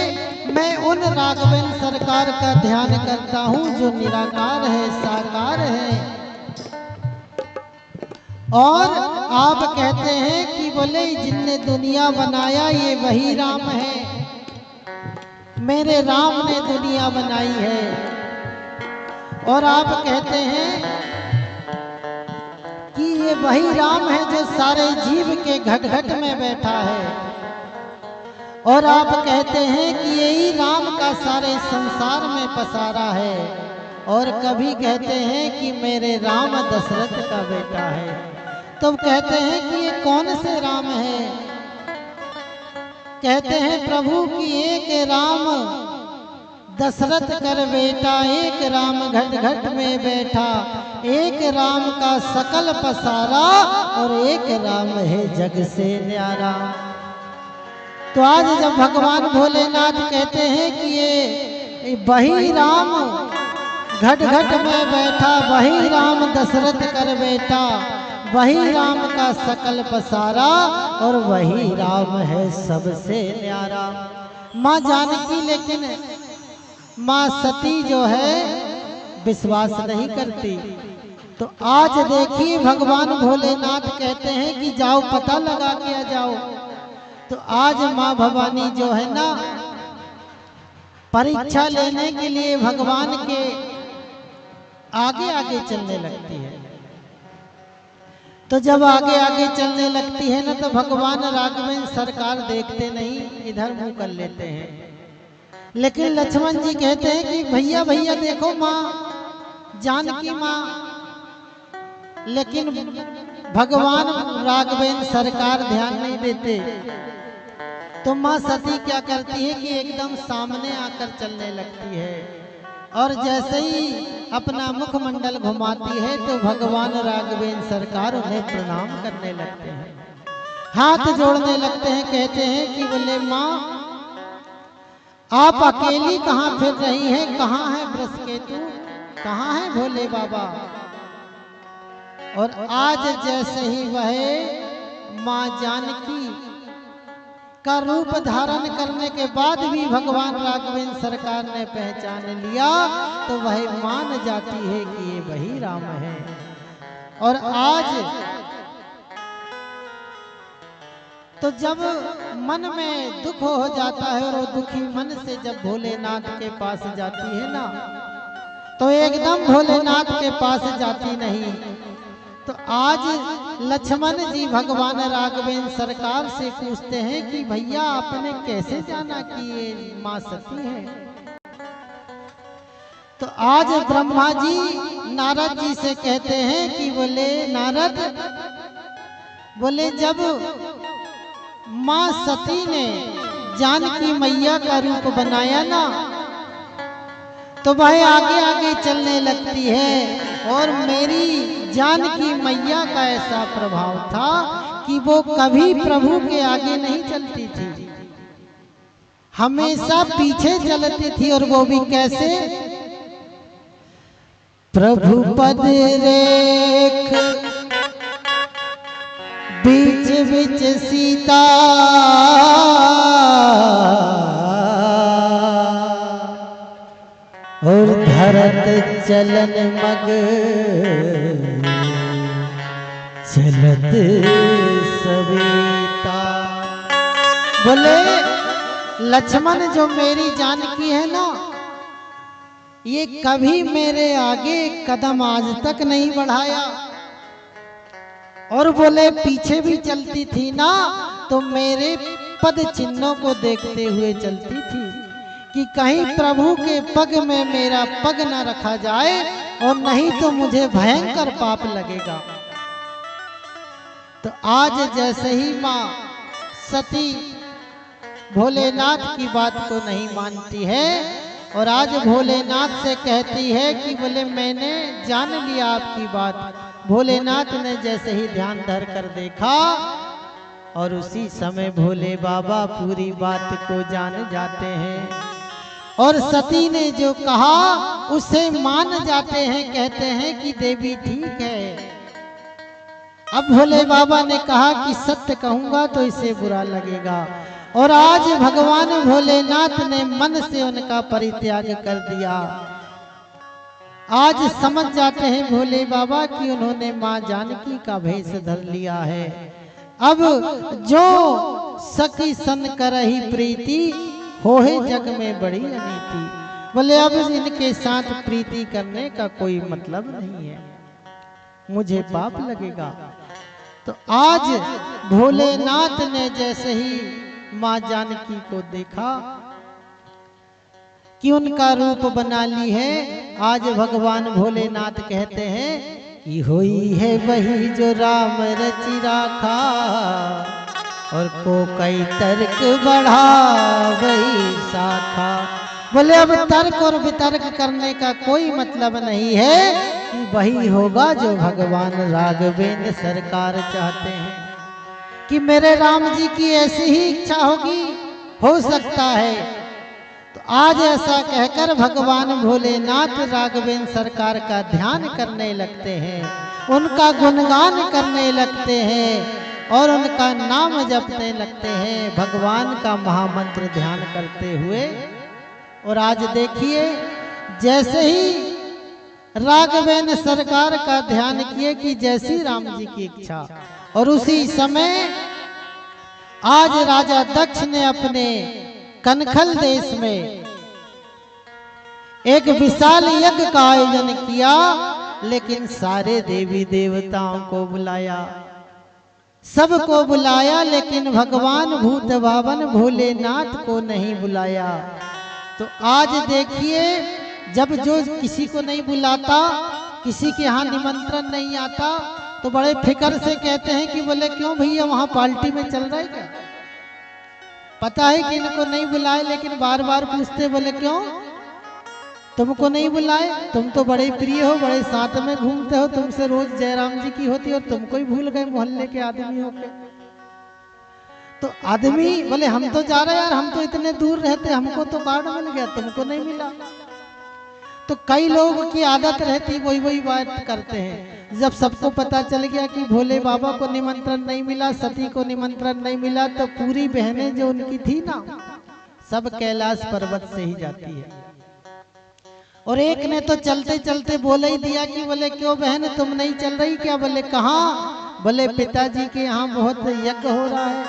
मैं उन राघवेंद्र सरकार का ध्यान करता हूँ जो निराकार है, साकार है। और आप कहते हैं कि बोले जिनने दुनिया बनाया ये वही राम है, मेरे राम ने दुनिया बनाई है। और आप कहते हैं कि ये वही राम है जो सारे जीव के घट घट में बैठा है। और आप कहते हैं कि यही राम का सारे संसार में पसारा है। और कभी कहते हैं कि मेरे राम दशरथ का बेटा है। तो कहते हैं कि ये कौन से राम है? कहते हैं प्रभु कि एक राम दशरथ कर बेटा, एक राम घट घट में बैठा, एक राम का सकल पसारा और एक राम है जग से न्यारा। तो आज जब भगवान भोलेनाथ कहते हैं कि ये वही राम घट घट में बैठा, वही राम दशरथ कर बेटा, वही राम का सकल पसारा और वही राम है सबसे न्यारा। माँ जानकी लेकिन माँ सती जो है विश्वास नहीं करती। तो आज देखिए भगवान भोलेनाथ कहते हैं कि जाओ पता लगा के आ जाओ। तो आज माँ भवानी जो है ना परीक्षा लेने के लिए भगवान के आगे आगे चलने लगती है। तो जब आगे आगे चलने लगती है ना तो भगवान राघवेंद्र सरकार देखते नहीं, इधर मुंह कर लेते हैं। लेकिन लक्ष्मण जी कहते हैं कि भैया भैया देखो माँ जानकी माँ। लेकिन भगवान राघवेंद्र सरकार ध्यान नहीं देते। तो माँ सती क्या करती है कि एकदम सामने आकर चलने लगती है। और जैसे ही अपना मुखमंडल घुमाती है तो भगवान राघवेंद्र सरकार उन्हें प्रणाम करने लगते हैं, हाथ जोड़ने लगते हैं। कहते हैं कि बोले माँ आप अकेली कहाँ फिर रही हैं? कहाँ है बृहस्पति, कहाँ है भोले बाबा? और आज जैसे ही वह माँ जानकी का रूप धारण करने के बाद भी भगवान राघवेंद्र सरकार ने पहचान लिया तो वह मान जाती है कि ये वही राम है। और आज तो जब मन में दुख हो जाता है और वो दुखी मन से जब भोलेनाथ के पास जाती है ना तो एकदम भोलेनाथ के पास जाती नहीं। तो आज लक्ष्मण जी भगवान राघवेंद्र सरकार से पूछते हैं कि भैया आपने कैसे जाना कि ये माँ सती है? तो आज ब्रह्मा जी नारद जी से कहते हैं कि बोले नारद, बोले जब माँ सती ने जानकी मैया का रूप बनाया ना तो वह आगे आगे चलने लगती है। और मेरी जानकी मैया का ऐसा प्रभाव था कि वो कभी प्रभु के आगे नहीं चलती थी, हमेशा पीछे चलती थी। और वो भी कैसे? प्रभु पद रेख बिच सीता और धरत चलन मग चलत सवेता। बोले लक्ष्मण जो मेरी जानकी है ना, ये कभी मेरे आगे कदम आज तक नहीं बढ़ाया, और बोले पीछे भी चलती थी ना तो मेरे पद चिन्हों को देखते हुए चलती थी कि कहीं प्रभु के पग में मेरा पग न रखा जाए और नहीं तो मुझे भयंकर पाप लगेगा। तो आज जैसे ही माँ सती भोलेनाथ की बात को नहीं मानती है और आज भोलेनाथ से कहती है कि बोले मैंने जान लिया आपकी बात। भोलेनाथ ने जैसे ही ध्यान धर कर देखा और उसी समय भोले बाबा पूरी बात को जान जाते हैं और सती ने जो कहा उसे मान जाते हैं, कहते हैं कि देवी ठीक है। अब भोले बाबा ने कहा कि सत्य कहूंगा तो इसे बुरा लगेगा, और आज भगवान भोलेनाथ ने मन से उनका परित्याग कर दिया। आज समझ जाते हैं भोले बाबा कि उन्होंने मां जानकी का भेष धर लिया है। अब जो सखी सन करही प्रीति होहे जग में बड़ी अनीति। बोले अब इनके साथ प्रीति करने का कोई मतलब नहीं है, मुझे पाप लगेगा। तो आज भोलेनाथ ने जैसे ही मां जानकी को देखा कि उनका रूप बना ली है, आज भगवान भोलेनाथ कहते हैं कि होई है वही जो राम रचि राखा और को कई तर्क बढ़ा वही शाखा। बोले अब तर्क और वितर्क करने का कोई मतलब नहीं है कि वही होगा जो भगवान राघवेंद्र सरकार चाहते हैं कि मेरे राम जी की ऐसी ही इच्छा होगी, हो सकता है। तो आज ऐसा कहकर भगवान भोलेनाथ राघवेंद्र सरकार का ध्यान करने लगते हैं, उनका गुणगान करने लगते हैं और उनका नाम जपने लगते हैं, भगवान का महामंत्र ध्यान करते हुए। और आज देखिए जैसे ही राघवेंद्र सरकार का ध्यान किए कि जैसी राम जी की इच्छा, और उसी समय आज राजा दक्ष ने अपने कनखल देश में एक विशाल यज्ञ का आयोजन किया, लेकिन सारे देवी देवताओं को बुलाया, सबको बुलाया, लेकिन भगवान भूत भावन भोलेनाथ को नहीं बुलाया। तो आज देखिए जब जो किसी को नहीं बुलाता, किसी के यहाँ निमंत्रण नहीं आता, तो बड़े फिक्र से कहते हैं कि बोले क्यों भैया वहां पार्टी में चल रहा है क्या? पता है कि इनको नहीं बुलाए, लेकिन बार बार पूछते, बोले क्यों तुमको नहीं बुलाए? तुम तो बड़े प्रिय हो, बड़े साथ में घूमते हो, तुमसे रोज जयराम जी की होती और तुमको ही भूल गए मोहल्ले के आदमी होके। तो आदमी बोले हम तो जा रहे यार, हम तो इतने दूर रहते, हमको तो कार्ड मिल गया, तुमको नहीं मिला। तो कई लोगों की आदत रहती वही बात करते हैं। जब सबको पता चल गया कि भोले बाबा को निमंत्रण नहीं मिला, सती को निमंत्रण नहीं मिला, तो पूरी बहनें जो उनकी थी ना, सब कैलाश पर्वत से ही जाती है। और एक ने तो चलते चलते बोल ही दिया कि बोले क्यों बहन तुम नहीं चल रही क्या? बोले कहाँ? बोले पिताजी के यहाँ बहुत यज्ञ हो रहा है,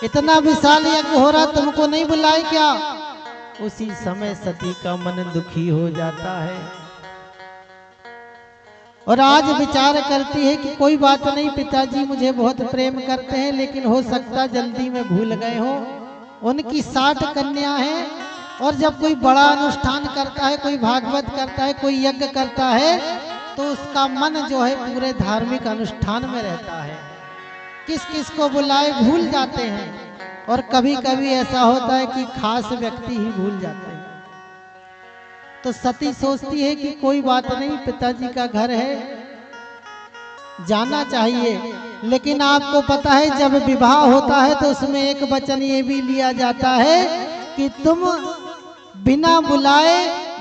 इतना विशाल यज्ञ हो रहा, तुमको नहीं बुलाए क्या? उसी समय सती का मन दुखी हो जाता है और आज विचार करती है कि कोई बात नहीं, पिताजी मुझे बहुत प्रेम करते हैं, लेकिन हो सकता जल्दी में भूल गए हो। उनकी 60 कन्या है, और जब कोई बड़ा अनुष्ठान करता है, कोई भागवत करता है, कोई यज्ञ करता है, तो उसका मन जो है पूरे धार्मिक अनुष्ठान में रहता है, किस किस को बुलाए भूल जाते हैं। और कभी कभी ऐसा होता है कि खास व्यक्ति ही भूल जाते हैं। तो सती सोचती है कि कोई बात नहीं, पिताजी का घर है, जाना चाहिए। लेकिन आपको पता है जब विवाह होता है तो उसमें एक वचन ये भी लिया जाता है कि तुम बिना बुलाए,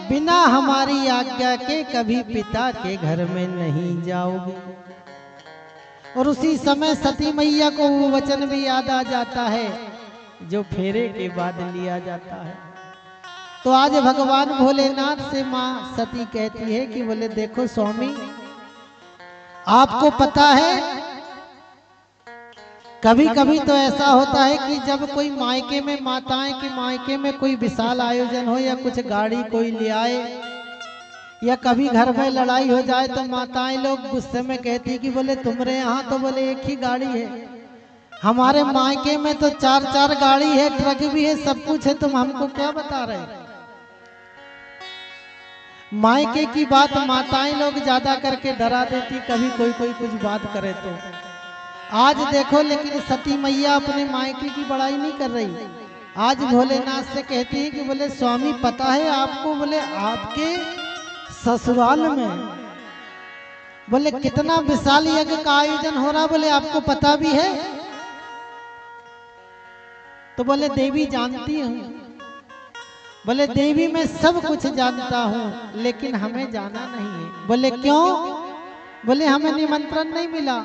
बिना हमारी आज्ञा के कभी पिता के घर में नहीं जाओगे। और उसी समय सती मैया को वो वचन भी याद आ जाता है जो फेरे के बाद लिया जाता है। तो आज भगवान भोलेनाथ से माँ सती कहती है कि बोले देखो स्वामी, आपको पता है कभी कभी तो ऐसा होता है कि जब कोई मायके में, माताएं के मायके में कोई विशाल आयोजन हो या कुछ गाड़ी कोई ले आए या कभी घर में लड़ाई हो जाए तो माताएं लोग गुस्से में कहती कि बोले तुम्हारे यहाँ तो बोले एक ही गाड़ी है, हमारे मायके में तो 4-4 गाड़ी है, ट्रक भी है, सब कुछ है, तुम हमको क्या बता रहे हैं। मायके की बात माताएं लोग ज्यादा करके डरा देती, कभी कोई कुछ बात करे तो। आज देखो लेकिन सती मैया अपने मायके की बड़ाई नहीं कर रही, आज भोलेनाथ से कहती है कि बोले स्वामी पता है आपको, बोले आपके ससुराल में बोले कितना विशाल यज्ञ का आयोजन हो रहा, बोले आपको पता भी है। तो बोले देवी जानती हूँ, बोले देवी मैं सब कुछ जानता हूँ लेकिन हमें जाना नहीं है। बोले क्यों? बोले हमें निमंत्रण नहीं मिला।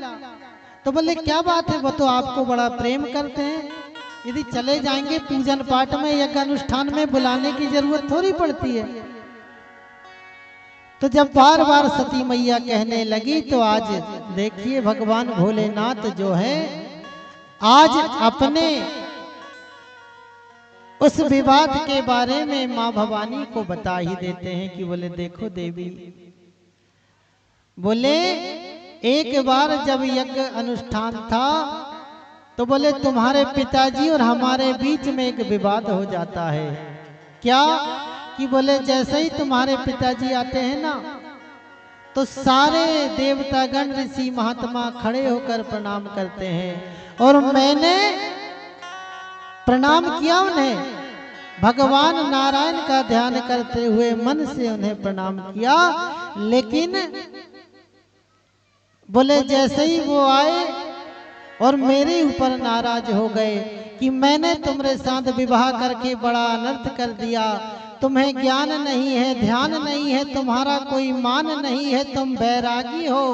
तो बोले क्या बात है, वो तो आपको बड़ा प्रेम करते हैं, यदि चले जाएंगे पूजन पाठ में यज्ञ अनुष्ठान में बुलाने की जरूरत थोड़ी पड़ती है। तो जब बार बार सती मैया कहने लगी तो आज देखिए भगवान भोलेनाथ जो है आज अपने उस विवाद के बारे में मां भवानी को बता ही देते हैं कि बोले देखो देवी, बोले एक बार जब यज्ञ अनुष्ठान था तो बोले तुम्हारे पिताजी और हमारे बीच में एक विवाद हो जाता है। क्या कि बोले जैसे ही तुम्हारे पिताजी आते हैं ना तो सारे देवतागण ऋषि महात्मा खड़े होकर प्रणाम करते हैं और मैंने प्रणाम किया उन्हें, भगवान नारायण का ध्यान करते हुए मन से उन्हें प्रणाम किया, लेकिन बोले जैसे ही वो आए और मेरे ऊपर नाराज हो गए कि मैंने तुम्हारे साथ विवाह करके बड़ा अनर्थ कर दिया, तुम्हें ज्ञान नहीं है, ध्यान नहीं है, तुम्हारा कोई मान नहीं है, तुम बैरागी हो,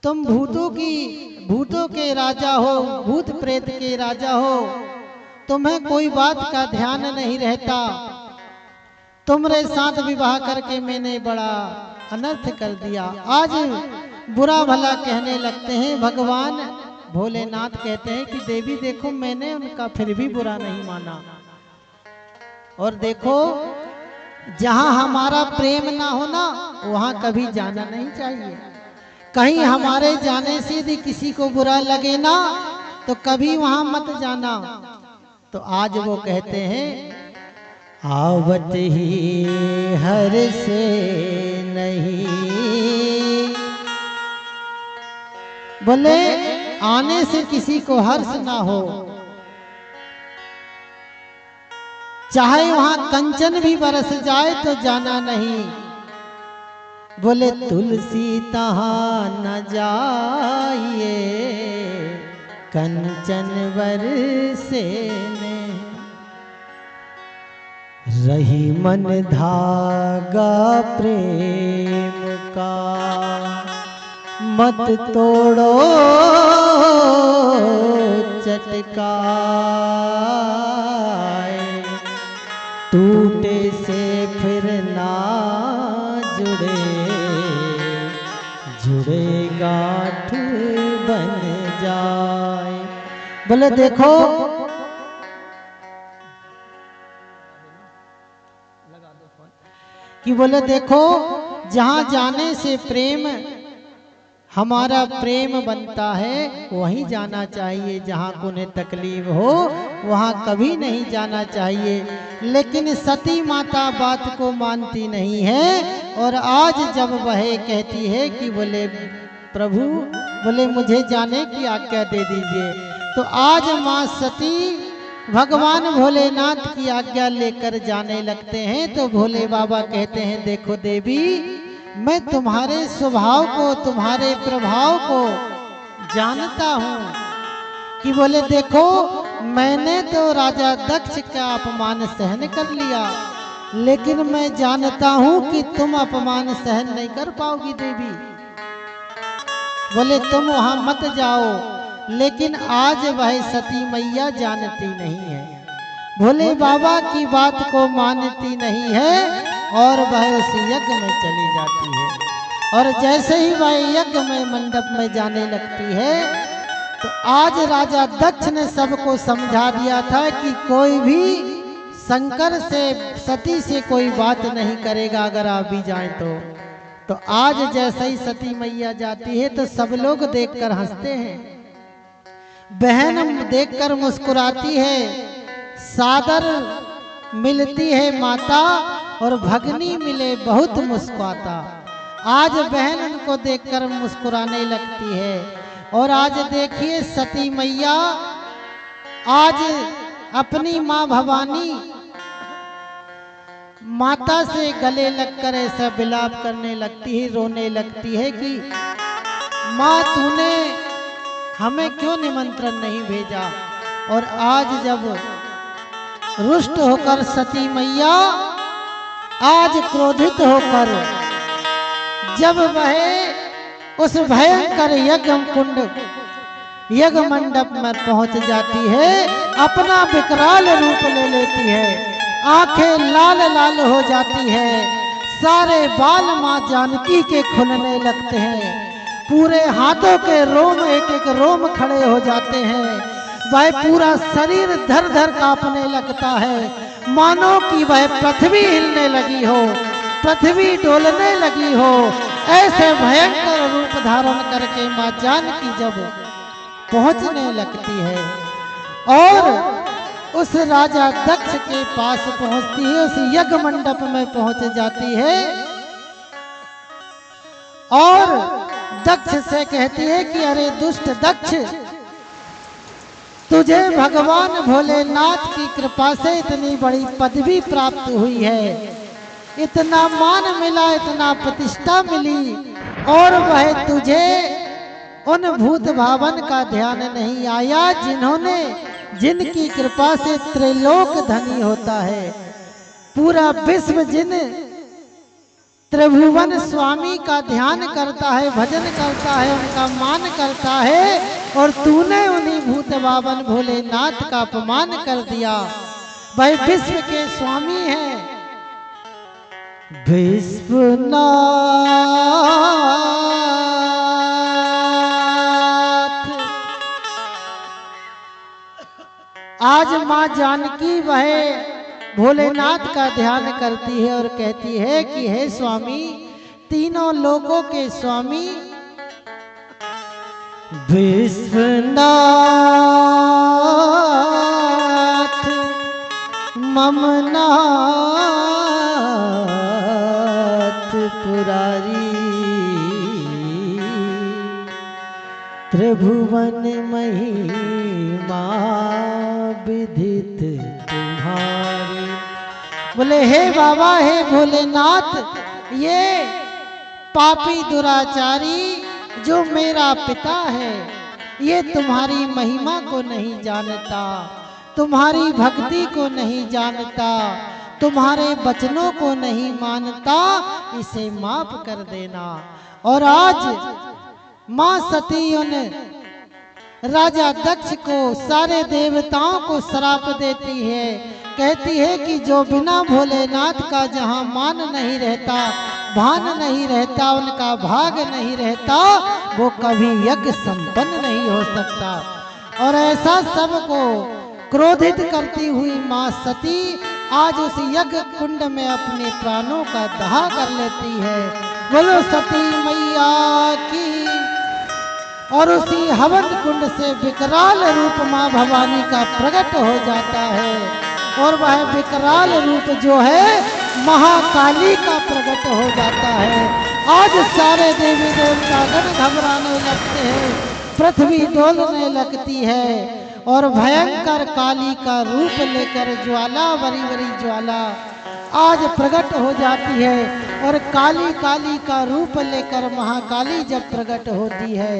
तुम भूतों के राजा हो, भूत प्रेत के राजा हो, तुम्हें कोई बात का ध्यान नहीं रहता, तुम्हारे साथ विवाह करके मैंने बड़ा अनर्थ कर दिया। आज बुरा भला कहने लगते हैं। भगवान भोलेनाथ कहते हैं कि देवी देखो मैंने उनका फिर भी बुरा नहीं माना, और देखो जहां हमारा प्रेम ना हो ना वहां कभी जाना नहीं चाहिए। कहीं हमारे जाने से यदि किसी को बुरा लगे ना तो कभी वहां मत जाना। तो आज वो कहते हैं आवत ही हर से नहीं, बोले आने से किसी को हर्ष ना हो, चाहे वहां कंचन भी बरस जाए तो जाना नहीं, बोले तुलसी तहां न जाइए कंचन बरसे ने, रही मन धागा प्रेम का मत तोड़ो चटकाए, टूटे से फिर ना जुड़े, जुड़े गांठ बन जाए। बोले देखो कि बोले देखो जहां जाने से प्रेम हमारा प्रेम बनता है वहीं जाना चाहिए, जहां उन्हें तकलीफ हो वहां कभी नहीं जाना चाहिए। लेकिन सती माता बात को मानती नहीं है और आज जब वह कहती है कि बोले प्रभु बोले मुझे जाने की आज्ञा दे दीजिए, तो आज माँ सती भगवान भोलेनाथ की आज्ञा लेकर जाने लगते हैं। तो भोले बाबा कहते हैं देखो देवी मैं तुम्हारे स्वभाव को, तुम्हारे प्रभाव को जानता हूँ कि बोले देखो मैंने तो राजा दक्ष का अपमान सहन कर लिया, लेकिन मैं जानता हूँ कि तुम अपमान सहन नहीं कर पाओगी देवी। बोले तुम वहां मत जाओ, लेकिन आज वह सती मैया जानती नहीं है, भोले बाबा की बात को मानती नहीं है और वह उस यज्ञ में चली जाती है। और जैसे ही वह यज्ञ में मंडप में जाने लगती है तो आज राजा दक्ष ने सबको समझा दिया था कि कोई भी शंकर से सती से कोई बात नहीं करेगा अगर आप भी जाएं तो आज जैसे ही सती मैया जाती है तो सब लोग देखकर हंसते हैं, बहन देखकर मुस्कुराती है, सादर मिलती है माता और भगनी मिले बहुत मुस्कुराता। आज बहन उनको देखकर मुस्कुराने लगती है। और आज देखिए सती मैया आज अपनी माँ भवानी माता से गले लगकर ऐसा विलाप करने लगती है, रोने लगती है कि माँ तूने हमें क्यों निमंत्रण नहीं भेजा। और आज जब रुष्ट होकर सती मैया आज क्रोधित होकर जब वह उस भयंकर यज्ञ कुंड यज्ञ मंडप में पहुंच जाती है, अपना विकराल रूप ले लेती है, आंखें लाल लाल हो जाती है, सारे बाल मां जानकी के खुलने लगते हैं, पूरे हाथों के रोम एक एक रोम खड़े हो जाते हैं, वह पूरा शरीर धर धर कांपने लगता है, मानो कि वह पृथ्वी हिलने लगी हो, पृथ्वी डोलने लगी हो। ऐसे भयंकर रूप धारण करके मां जानकी जब पहुंचने लगती है और उस राजा दक्ष के पास पहुंचती है, उस यज्ञ मंडप में पहुंच जाती है और दक्ष से कहती है कि अरे दुष्ट दक्ष, तुझे भगवान भोलेनाथ की कृपा से इतनी बड़ी पदवी प्राप्त हुई है, इतना मान मिला, इतना प्रतिष्ठा मिली, और वह तुझे उन भूत भावन का ध्यान नहीं आया जिनकी कृपा से त्रिलोक धनी होता है, पूरा विश्व जिन त्रिभुवन स्वामी का ध्यान करता है, भजन करता है, उनका मान करता है, और तूने उन्हीं भूत भावन भोलेनाथ का अपमान कर दिया। वह विश्व के स्वामी हैं, विश्वनाथ। आज मां जानकी वह भोलेनाथ का ध्यान करती है और कहती है कि हे स्वामी, तीनों लोकों के स्वामी विश्वनाथ ममनाथ पुरारी, त्रिभुवन महिमा विदित तुम्हारी। बोले हे बाबा, हे भोलेनाथ, ये पापी दुराचारी जो मेरा पिता है, ये तुम्हारी महिमा को नहीं जानता, तुम्हारी भक्ति को नहीं जानता, तुम्हारे वचनों को नहीं मानता, इसे माफ कर देना। और आज मां सती उन राजा दक्ष को, सारे देवताओं को श्राप देती है, कहती है कि जो बिना भोलेनाथ का जहां मान नहीं रहता, भान नहीं रहता, उनका भाग नहीं रहता, वो कभी यज्ञ संपन्न नहीं हो सकता। और ऐसा सबको क्रोधित करती हुई मां सती आज उस यज्ञ कुंड में अपने प्राणों का दहा कर लेती है। बोलो सती मैया की। और उसी हवन कुंड से विकराल रूप मां भवानी का प्रकट हो जाता है, और वह विकराल रूप जो है महाकाली का प्रकट हो जाता है। आज सारे देवी देवता गण घबराने लगते हैं, पृथ्वी डोलने लगती है, और भयंकर काली का रूप लेकर ज्वाला, बड़ी बड़ी ज्वाला आज प्रकट हो जाती है। और काली काली का रूप लेकर महाकाली जब प्रकट होती है,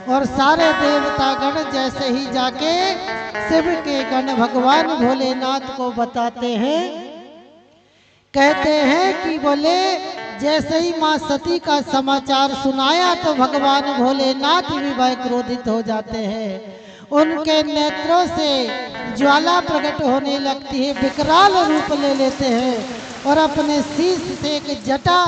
और सारे देवता गण जैसे ही जाके शिव के गण भगवान भोलेनाथ को बताते हैं, कहते हैं कि बोले जैसे ही माँ सती का समाचार सुनाया तो भगवान भोलेनाथ भी भय क्रोधित हो जाते हैं। उनके नेत्रों से ज्वाला प्रकट होने लगती है, विकराल रूप ले लेते हैं और अपने शीश से एक जटा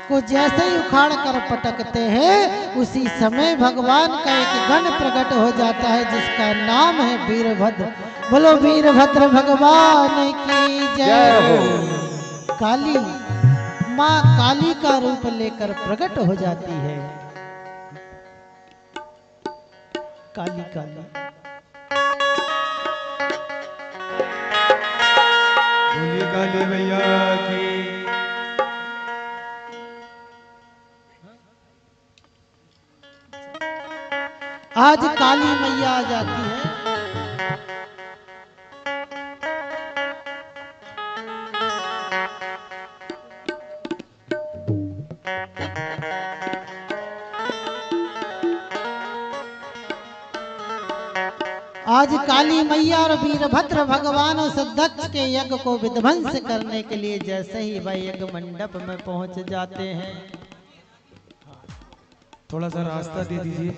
को जैसे ही उखाड़ कर पटकते हैं, उसी समय भगवान का एक गण प्रकट हो जाता है जिसका नाम है वीरभद्र। बोलो वीरभद्र भगवान की जय हो। काली माँ काली का रूप लेकर प्रकट हो जाती है। काली काली बोलिए काली मैया की। आज काली मैया आ जाती है। आज काली मैया और वीरभद्र भगवान उस दक्ष के यज्ञ को विध्वंस करने के लिए जैसे ही वह यज्ञ मंडप में पहुंच जाते हैं। थोड़ा सा रास्ता दे दीजिए।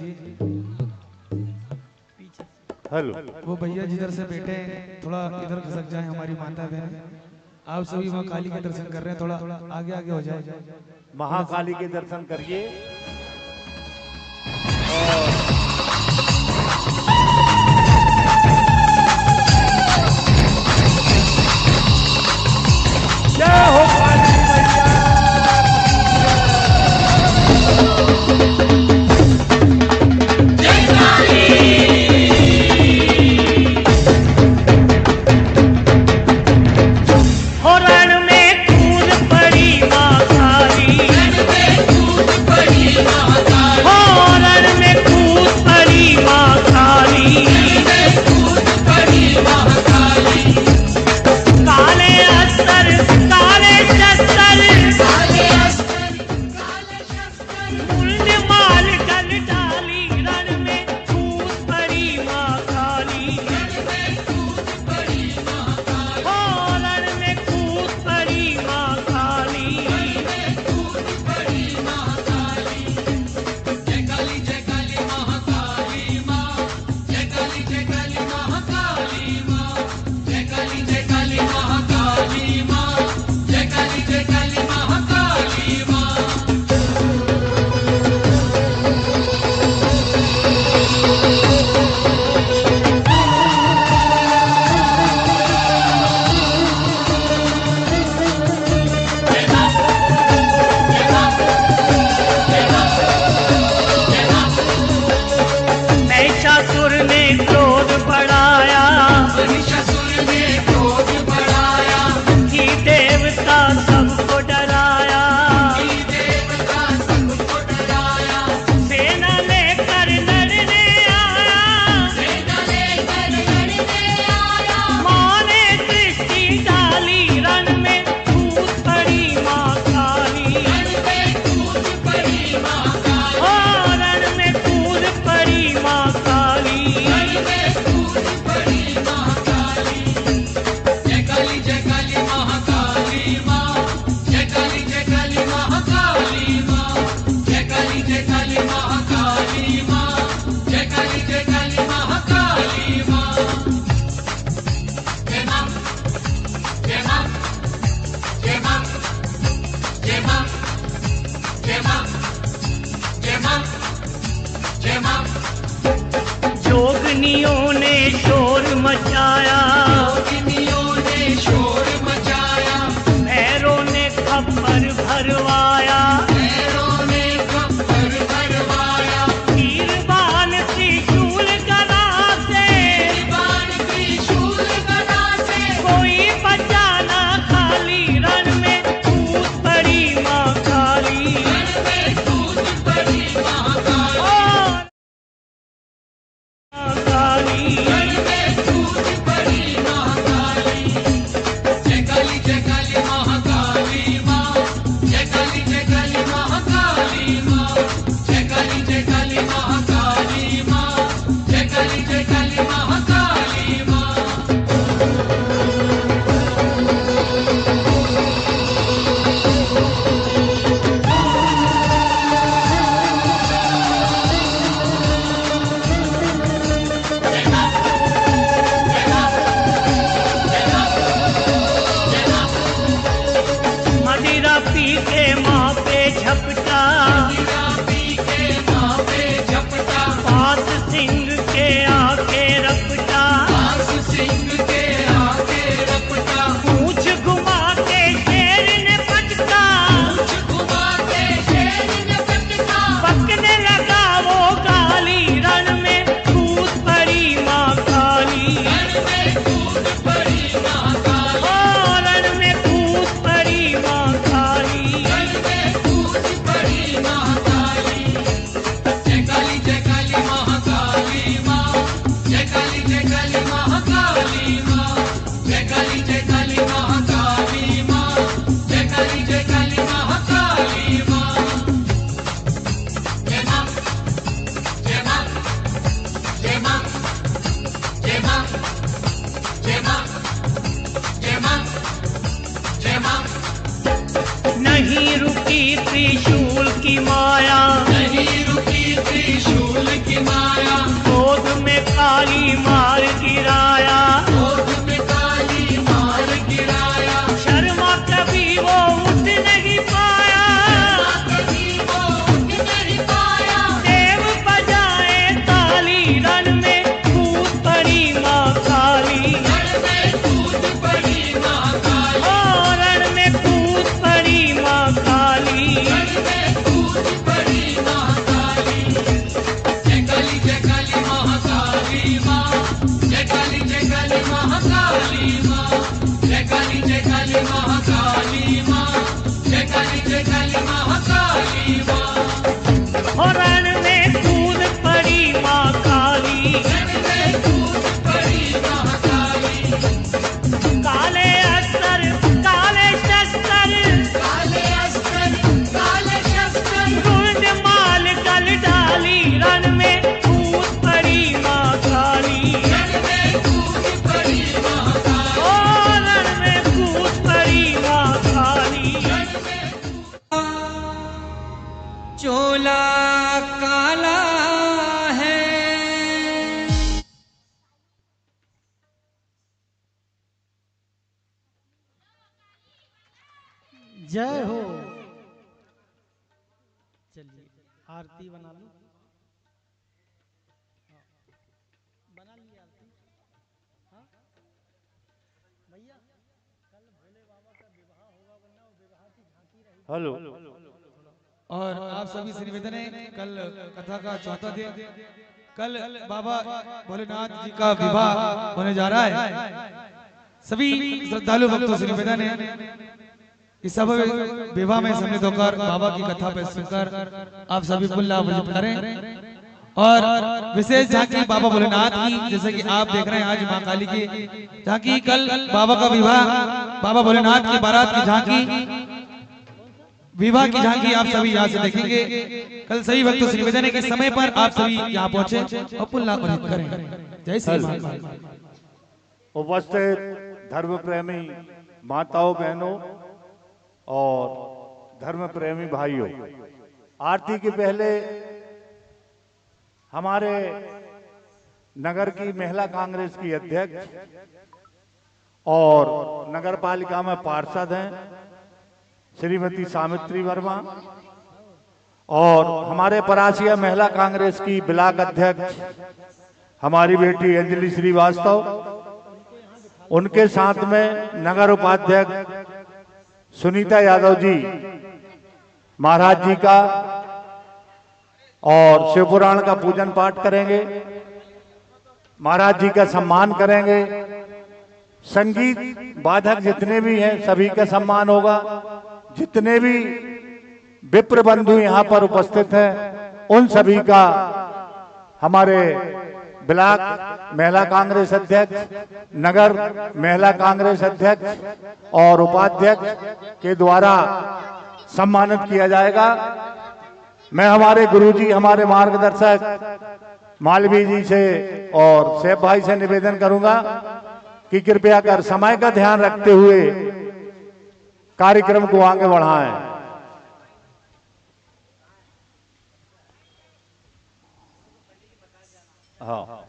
हेलो, वो भैया जिधर से बैठे हैं थोड़ा इधर खसक जाए, हमारी माता बहन। आप सभी माँ काली के दर्शन कर रहे हैं, थोड़ा आगे आगे हो जाए। महाकाली के दर्शन करिए। जय हो काली मैया। जय हो। चलिए आरती बना लो। बना ली आरती। हाँ भैया कल भोले बाबा का विवाह होगा, वरना वो विवाह की झांकी रहेगी। हेलो। और आप सभी से निवेदन है, कल कथा का चौथा दिन, कल बाबा भोलेनाथ जी का विवाह होने जा रहा है। सभी श्रद्धालु भक्तों से निवेदन है कि सब विवाह में सम्मिलित होकर बाबा की कथा पे सुनकर आप सभी पुण्य लाभ करें। और विशेष झांकी बाबा भोलेनाथ की, जैसे कि आप देख रहे हैं आज मां काली की झांकी, कल बाबा का विवाह, बाबा भोलेनाथ की बारात की झांकी, विवाह की झांकी आप सभी यहाँ से देखेंगे। कल सभी भक्तों से निवेदन है कि समय पर आप सभी यहाँ पहुंचे और पुण्य लाभ करें। जय श्री राम। उपस्थित धर्म प्रेमी माताओं बहनों और धर्म प्रेमी भाइयों, आरती के पहले हमारे नगर की महिला कांग्रेस की अध्यक्ष और नगर पालिका में पार्षद हैं श्रीमती सावित्री वर्मा, और हमारे परासिया महिला कांग्रेस की ब्लॉक अध्यक्ष हमारी बेटी अंजलि श्रीवास्तव, उनके साथ में नगर उपाध्यक्ष सुनीता यादव जी महाराज जी का और शिव पुराण का पूजन पाठ करेंगे, महाराज जी का सम्मान करेंगे। संगीत वादक जितने भी हैं सभी का सम्मान होगा। जितने भी विप्र बंधु यहाँ पर उपस्थित हैं उन सभी का हमारे ब्लॉक महिला कांग्रेस अध्यक्ष, नगर महिला कांग्रेस अध्यक्ष और उपाध्यक्ष के द्वारा सम्मानित किया जाएगा। मैं हमारे गुरुजी, हमारे मार्गदर्शक मालवी जी से और सेठ भाई से निवेदन करूंगा कि कृपया कर समय का ध्यान रखते हुए कार्यक्रम को आगे बढ़ाएं। हाँ,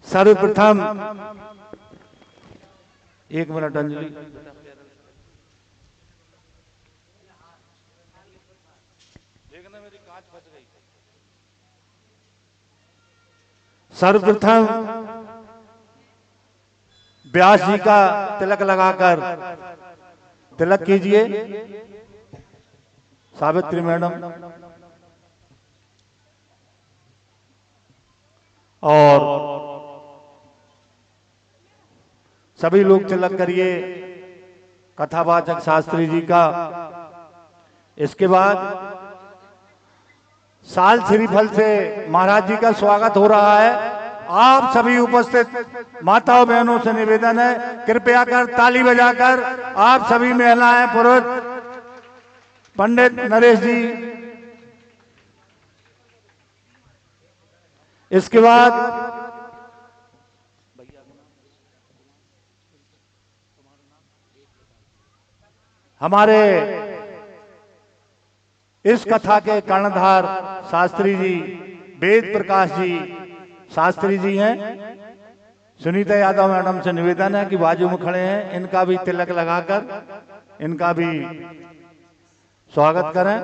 सर्वप्रथम 1 मिनट अंजलि। सर्वप्रथम व्यास जी का तिलक लगाकर तिलक कीजिए। सावित्री मैडम और सभी लोग तिलक करिए कथावाचक शास्त्री जी का। इसके बाद साल श्रीफल से महाराज जी का स्वागत हो रहा है। आप सभी उपस्थित माताओं बहनों से निवेदन है कृपया कर ताली बजाकर आप सभी महिलाएं पुरुष पंडित नरेश जी। इसके बाद हमारे इस कथा के कर्णधार शास्त्री जी वेद प्रकाश जी शास्त्री जी हैं। सुनीता यादव मैडम से निवेदन है कि बाजू में खड़े हैं, इनका भी तिलक लगाकर इनका भी स्वागत करें।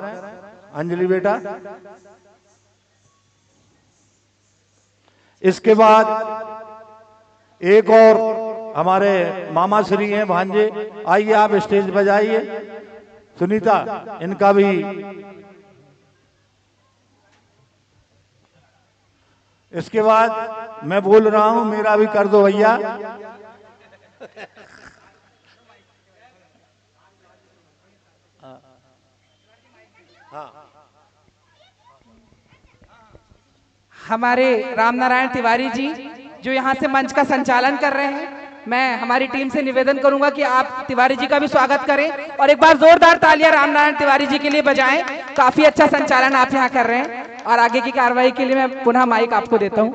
अंजलि बेटा। इसके बाद एक और हमारे मामा श्री हैं भांजे, आइए आप स्टेज पर जाइए। सुनीता, इनका भी इसके बाद मैं बोल रहा हूं, मेरा भी कर दो भैया। हमारे रामनारायण तिवारी जी जो यहाँ से मंच का संचालन कर रहे हैं, मैं हमारी टीम से निवेदन करूंगा कि आप तिवारी जी का भी स्वागत करें और एक बार जोरदार तालियां रामनारायण तिवारी जी के लिए बजाएं। काफी अच्छा संचालन आप यहाँ कर रहे हैं और आगे की कार्रवाई के लिए मैं पुनः माइक आपको देता हूँ।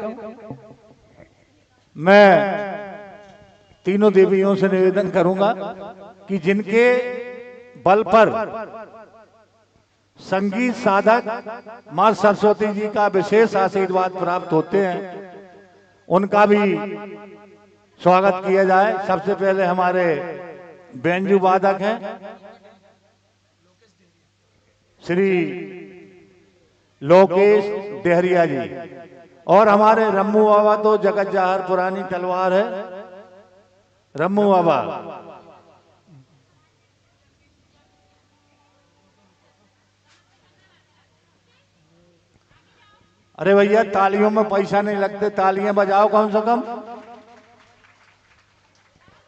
मैं तीनों देवियों से निवेदन करूंगा कि जिनके बल पर संगीत साधक मां सरस्वती जी का विशेष आशीर्वाद प्राप्त होते हैं, उनका भी स्वागत किया जाए। सबसे पहले हमारे बेंजू वादक हैं श्री लोकेश देहरिया जी, और हमारे रम्मू बाबा तो जगत जाहर पुरानी तलवार है। रम्मू बाबा अरे भैया तालियों में पैसा नहीं लगते, तालियां बजाओ कम से कम।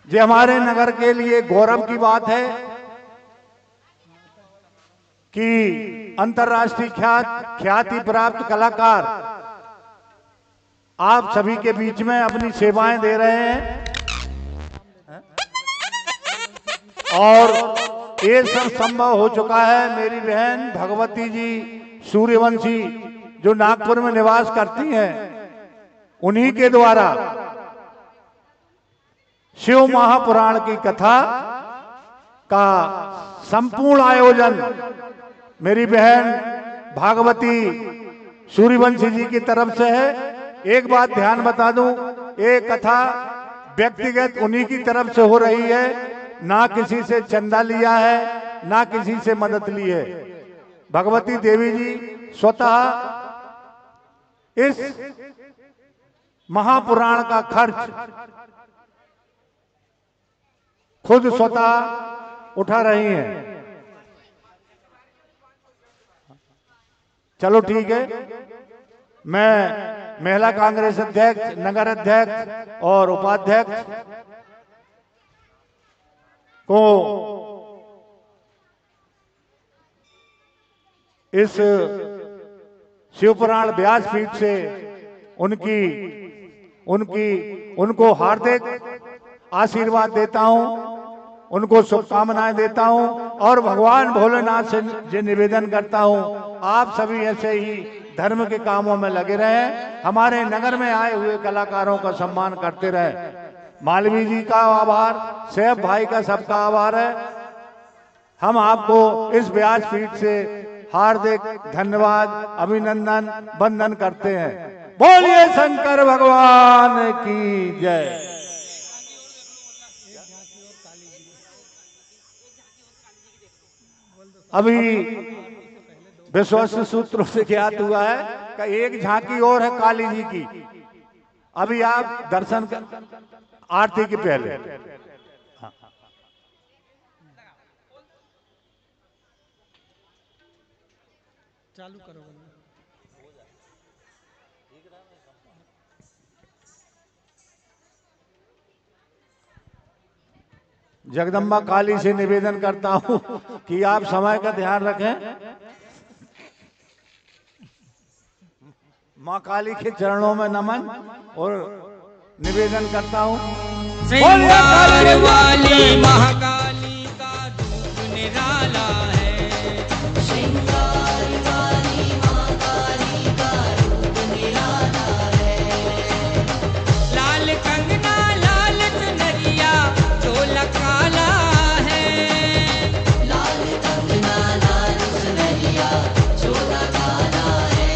ये हमारे नगर के लिए गौरव की बात है कि अंतर्राष्ट्रीय ख्याति प्राप्त कलाकार आप सभी के बीच में अपनी सेवाएं दे रहे हैं, और ये सब संभव हो चुका है मेरी बहन भगवती जी सूर्यवंशी जो नागपुर में निवास करती हैं, उन्हीं के द्वारा शिव महापुराण की कथा का संपूर्ण आयोजन मेरी बहन भागवती सूर्यवंशी जी की तरफ से है। एक बात ध्यान बता दूं, ये कथा व्यक्तिगत उन्हीं की तरफ से हो रही है, ना किसी से चंदा लिया है, ना किसी से मदद ली है। भगवती देवी जी स्वतः इस महापुराण का खर्च खुद स्वतः उठा रही हैं। चलो ठीक है, मैं महिला कांग्रेस अध्यक्ष, नगर अध्यक्ष और उपाध्यक्ष को इस शिवपुराण व्यासपीठ से उनको हार्दिक आशीर्वाद देता हूं, उनको शुभकामनाएं देता हूं, और भगवान भोलेनाथ से ये निवेदन करता हूं आप सभी ऐसे ही धर्म के कामों में लगे रहें, हमारे नगर में आए हुए कलाकारों का सम्मान करते रहें। मालवी जी का आभार, सैफ भाई का सबका आभार है। हम आपको इस व्यासपीठ से हार्दिक धन्यवाद, अभिनंदन, वंदन करते हैं। बोलिए शंकर भगवान की जय। अभी विश्वस्त सूत्रों से ज्ञात हुआ है कि एक झांकी और है काली जी की, अभी आप दर्शन कर आरती के पहले। चालू करो। जगदम्बा काली से निवेदन करता हूं कि आप समय का ध्यान रखें। मां काली के चरणों में नमन और निवेदन करता हूं। श्रृंगार वाली महाकाली का रूप निराला है, श्रृंगार वाली महाकाली का रूप निराला है। लाल कंगना लाल चुनरिया चोला काला है, लाल कंगना लाल चुनरिया चोला काला है।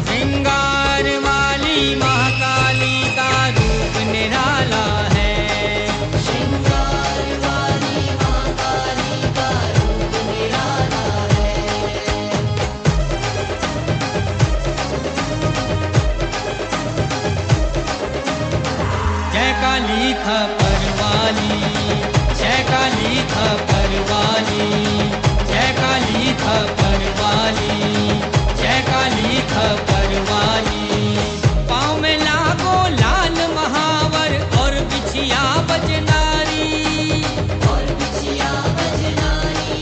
श्रृंगार वाली महाकाली का रूप निराला है, श्रृंगार वाली महाकाली का रूप निराला है। जय काली खपर वाली, जय काली खपर वाली, जय काली खपर वाली, जय काली खपर वाली। पाँव में लागो लाल महावर और बिछिया बजनारी, और बिछिया बजनारी,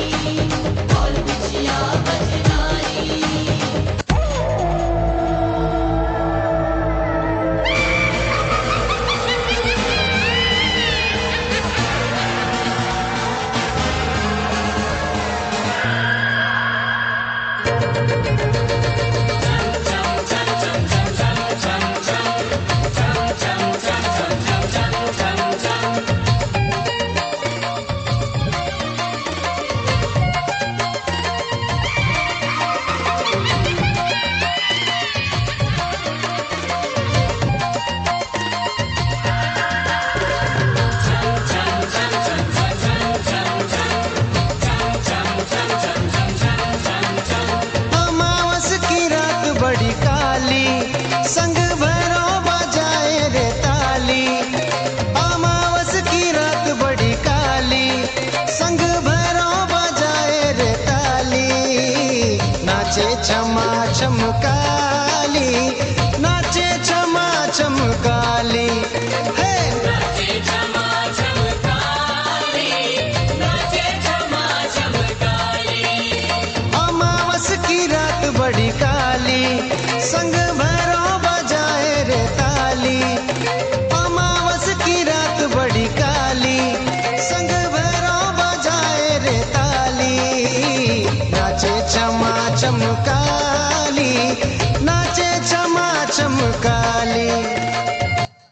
और बिछिया बजनारी। काली।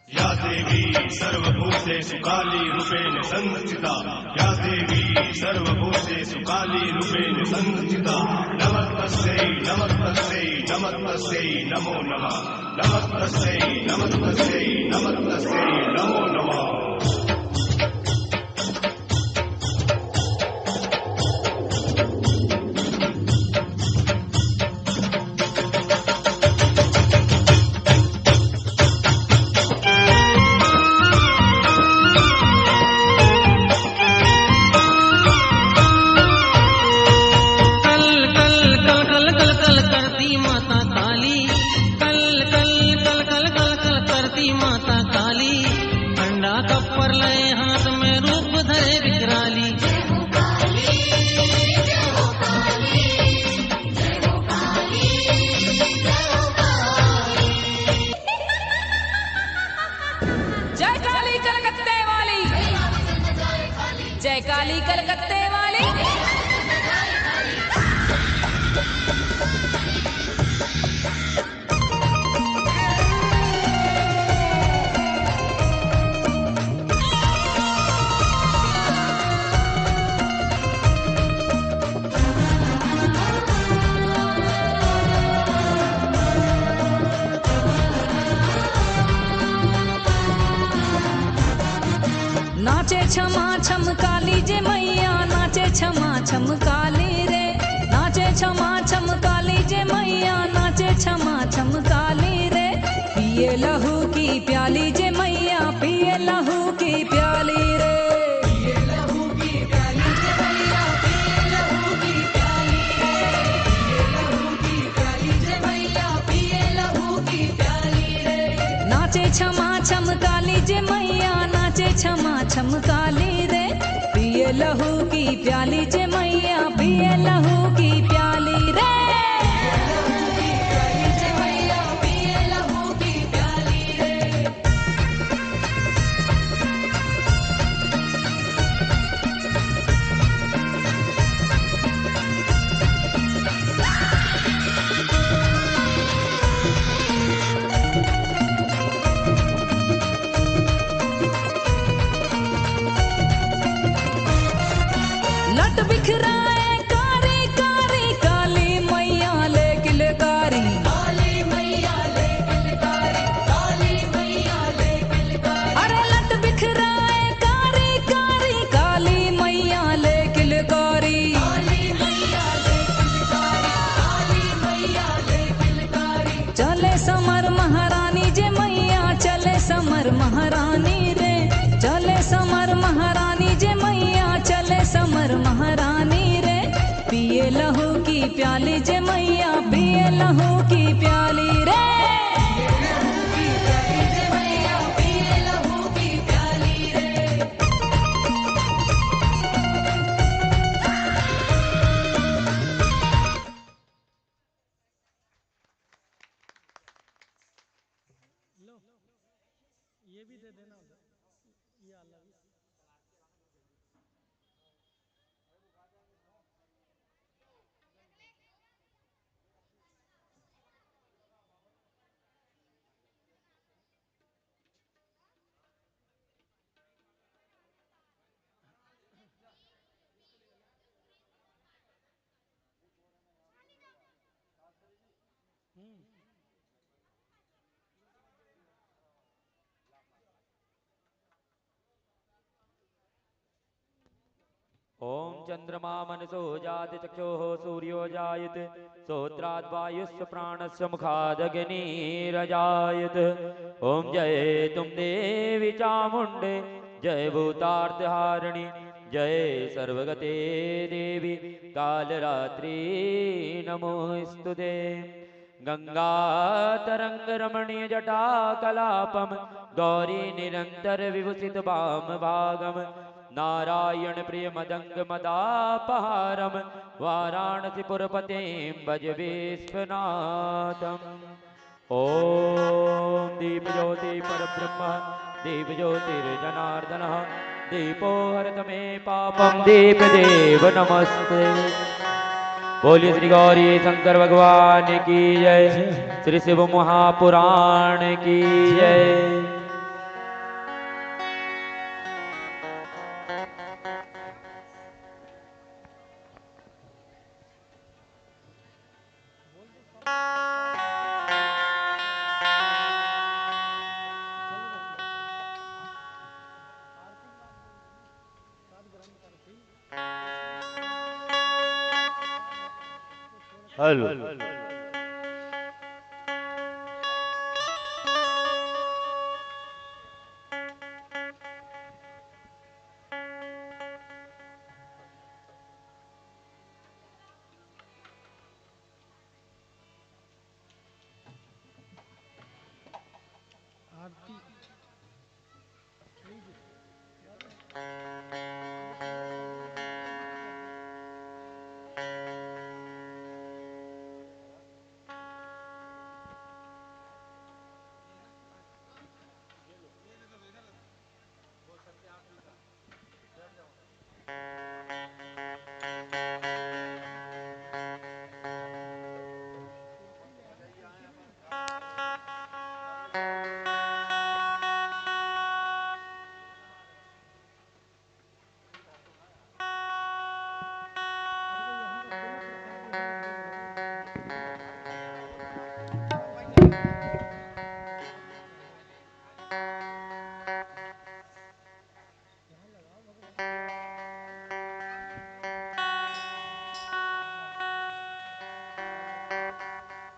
या देवी सर्वभूतेषु काली रूपेण संस्थिता, या देवी सर्वभूतेषु काली रूपेण संस्थिता। नमस्तस्यै नमस्तस्यै नमस्तस्यै नमो नमः, नमस्तस्यै नमस्तस्यै नमस्तस्यै नमो नमः। जय काली कलकत्ते वाली। नाचे छमा छम काली जे मैया, नाचे छमा छम काली रे। नाचे छमा छम काली जे मैया, नाचे छमा छम काली रे। पिए लहू की प्याली जे मैया, पिए लहू की प्याली रे। पिए लहू की प्याली जे मैया, पिए लहू की प्याली रे। पिए लहू की प्याली जे मैया, पिए लहू की प्याली रे। नाचे छमा छम काली जे मैया, नाचे छमा छम काली रे। पिए लहू की प्याली जे मैया, पिए लहू की प्याली रे। लहू की प्याली जे मैया, पिए लहू की प्याली रे। लट बिखराए कारी कारी काली मैया ले किलकारी। काली मैया ले किलकारी, काली मैया ले किलकारी। अरे लट बिखराए कारी कारी काली मैया ले किलकारी। काली मैया ले किलकारी, काली मैया ले किलकारी। चले समर महारानी जे मैया, चले समर महारानी रे। चले समर महारानी जे मैया, चले समर महारानी रे। पिए लहू की प्याली जे मैया, पिए लहू की प्याली रे। पिए लहू की प्याली जे मैया, पिए लहू की प्याली रे। ओम चंद्रमा मनसो जात चक्षुः सूर्यो जायत सोत्राद् वायुस्य प्राणस्य मुखाद् अग्निरजायत। ओम जय तुम देवी चामुंडे, जय भूतार्तिहारिणी, जय सर्वगते देवी कालरात्रि नमोस्तुते। गंगा तरंग रमणीय जटा कलापम, गौरी निरंतर विभूषित वाम भागम। नारायण प्रिय मदंग मदापहारम, वाराणसी पुरपतिं भज विश्वनाथम। ओम दीप ज्योति परब्रह्म, दीप ज्योतिर्जनार्दन, दीपो हरत मे पापम, दीप देव नमस्ते। बोलिए श्री गौरी शंकर भगवान की जय। श्री शिव महापुराण की जय। हेलो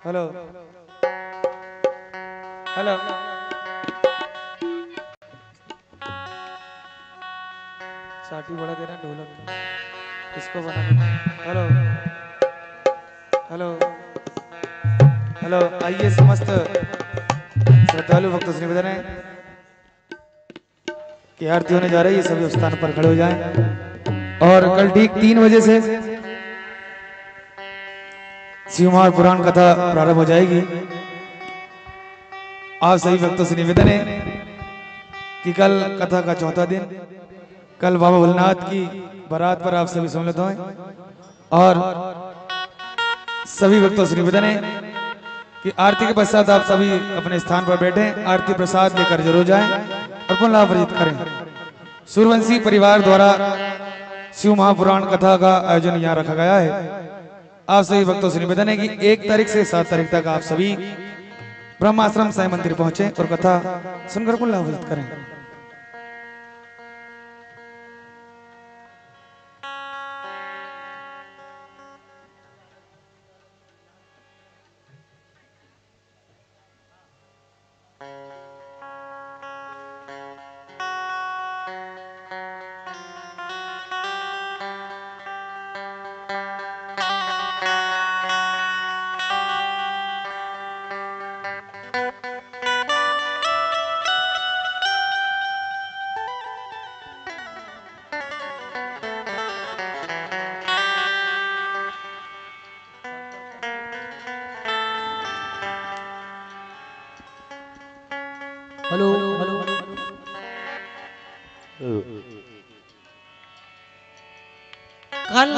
हेलो हेलो चाटी बड़ा देना ढोलक इसको बना दो। हेलो हेलो हेलो आइए समस्त श्रद्धालु भक्तों से निवेदन है कि आरती होने जा रही है, सभी स्थान पर खड़े हो जाएं और कल ठीक 3 बजे से शिव महापुराण कथा प्रारंभ हो जाएगी। आप सभी भक्तों से निवेदन है कि कल कथा का 4था दिन, कल बाबा भोलेनाथ की बारात पर आप सभी सम्मिलित हों और सभी भक्तों से निवेदन है कि आरती के पश्चात आप सभी अपने स्थान पर बैठे आरती प्रसाद लेकर जरूर जाएं और पुनः लाभ अर्जित करें। सूर्यवंशी परिवार द्वारा शिव महापुराण कथा का आयोजन यहाँ रखा गया है। आप सभी भक्तों से निवेदन है कि 1 तारीख से 7 तारीख तक आप सभी ब्रह्माश्रम साईं मंदिर पहुंचे और कथा सुनकर पुनः लाभ अर्जित करें। हेलो हेलो कल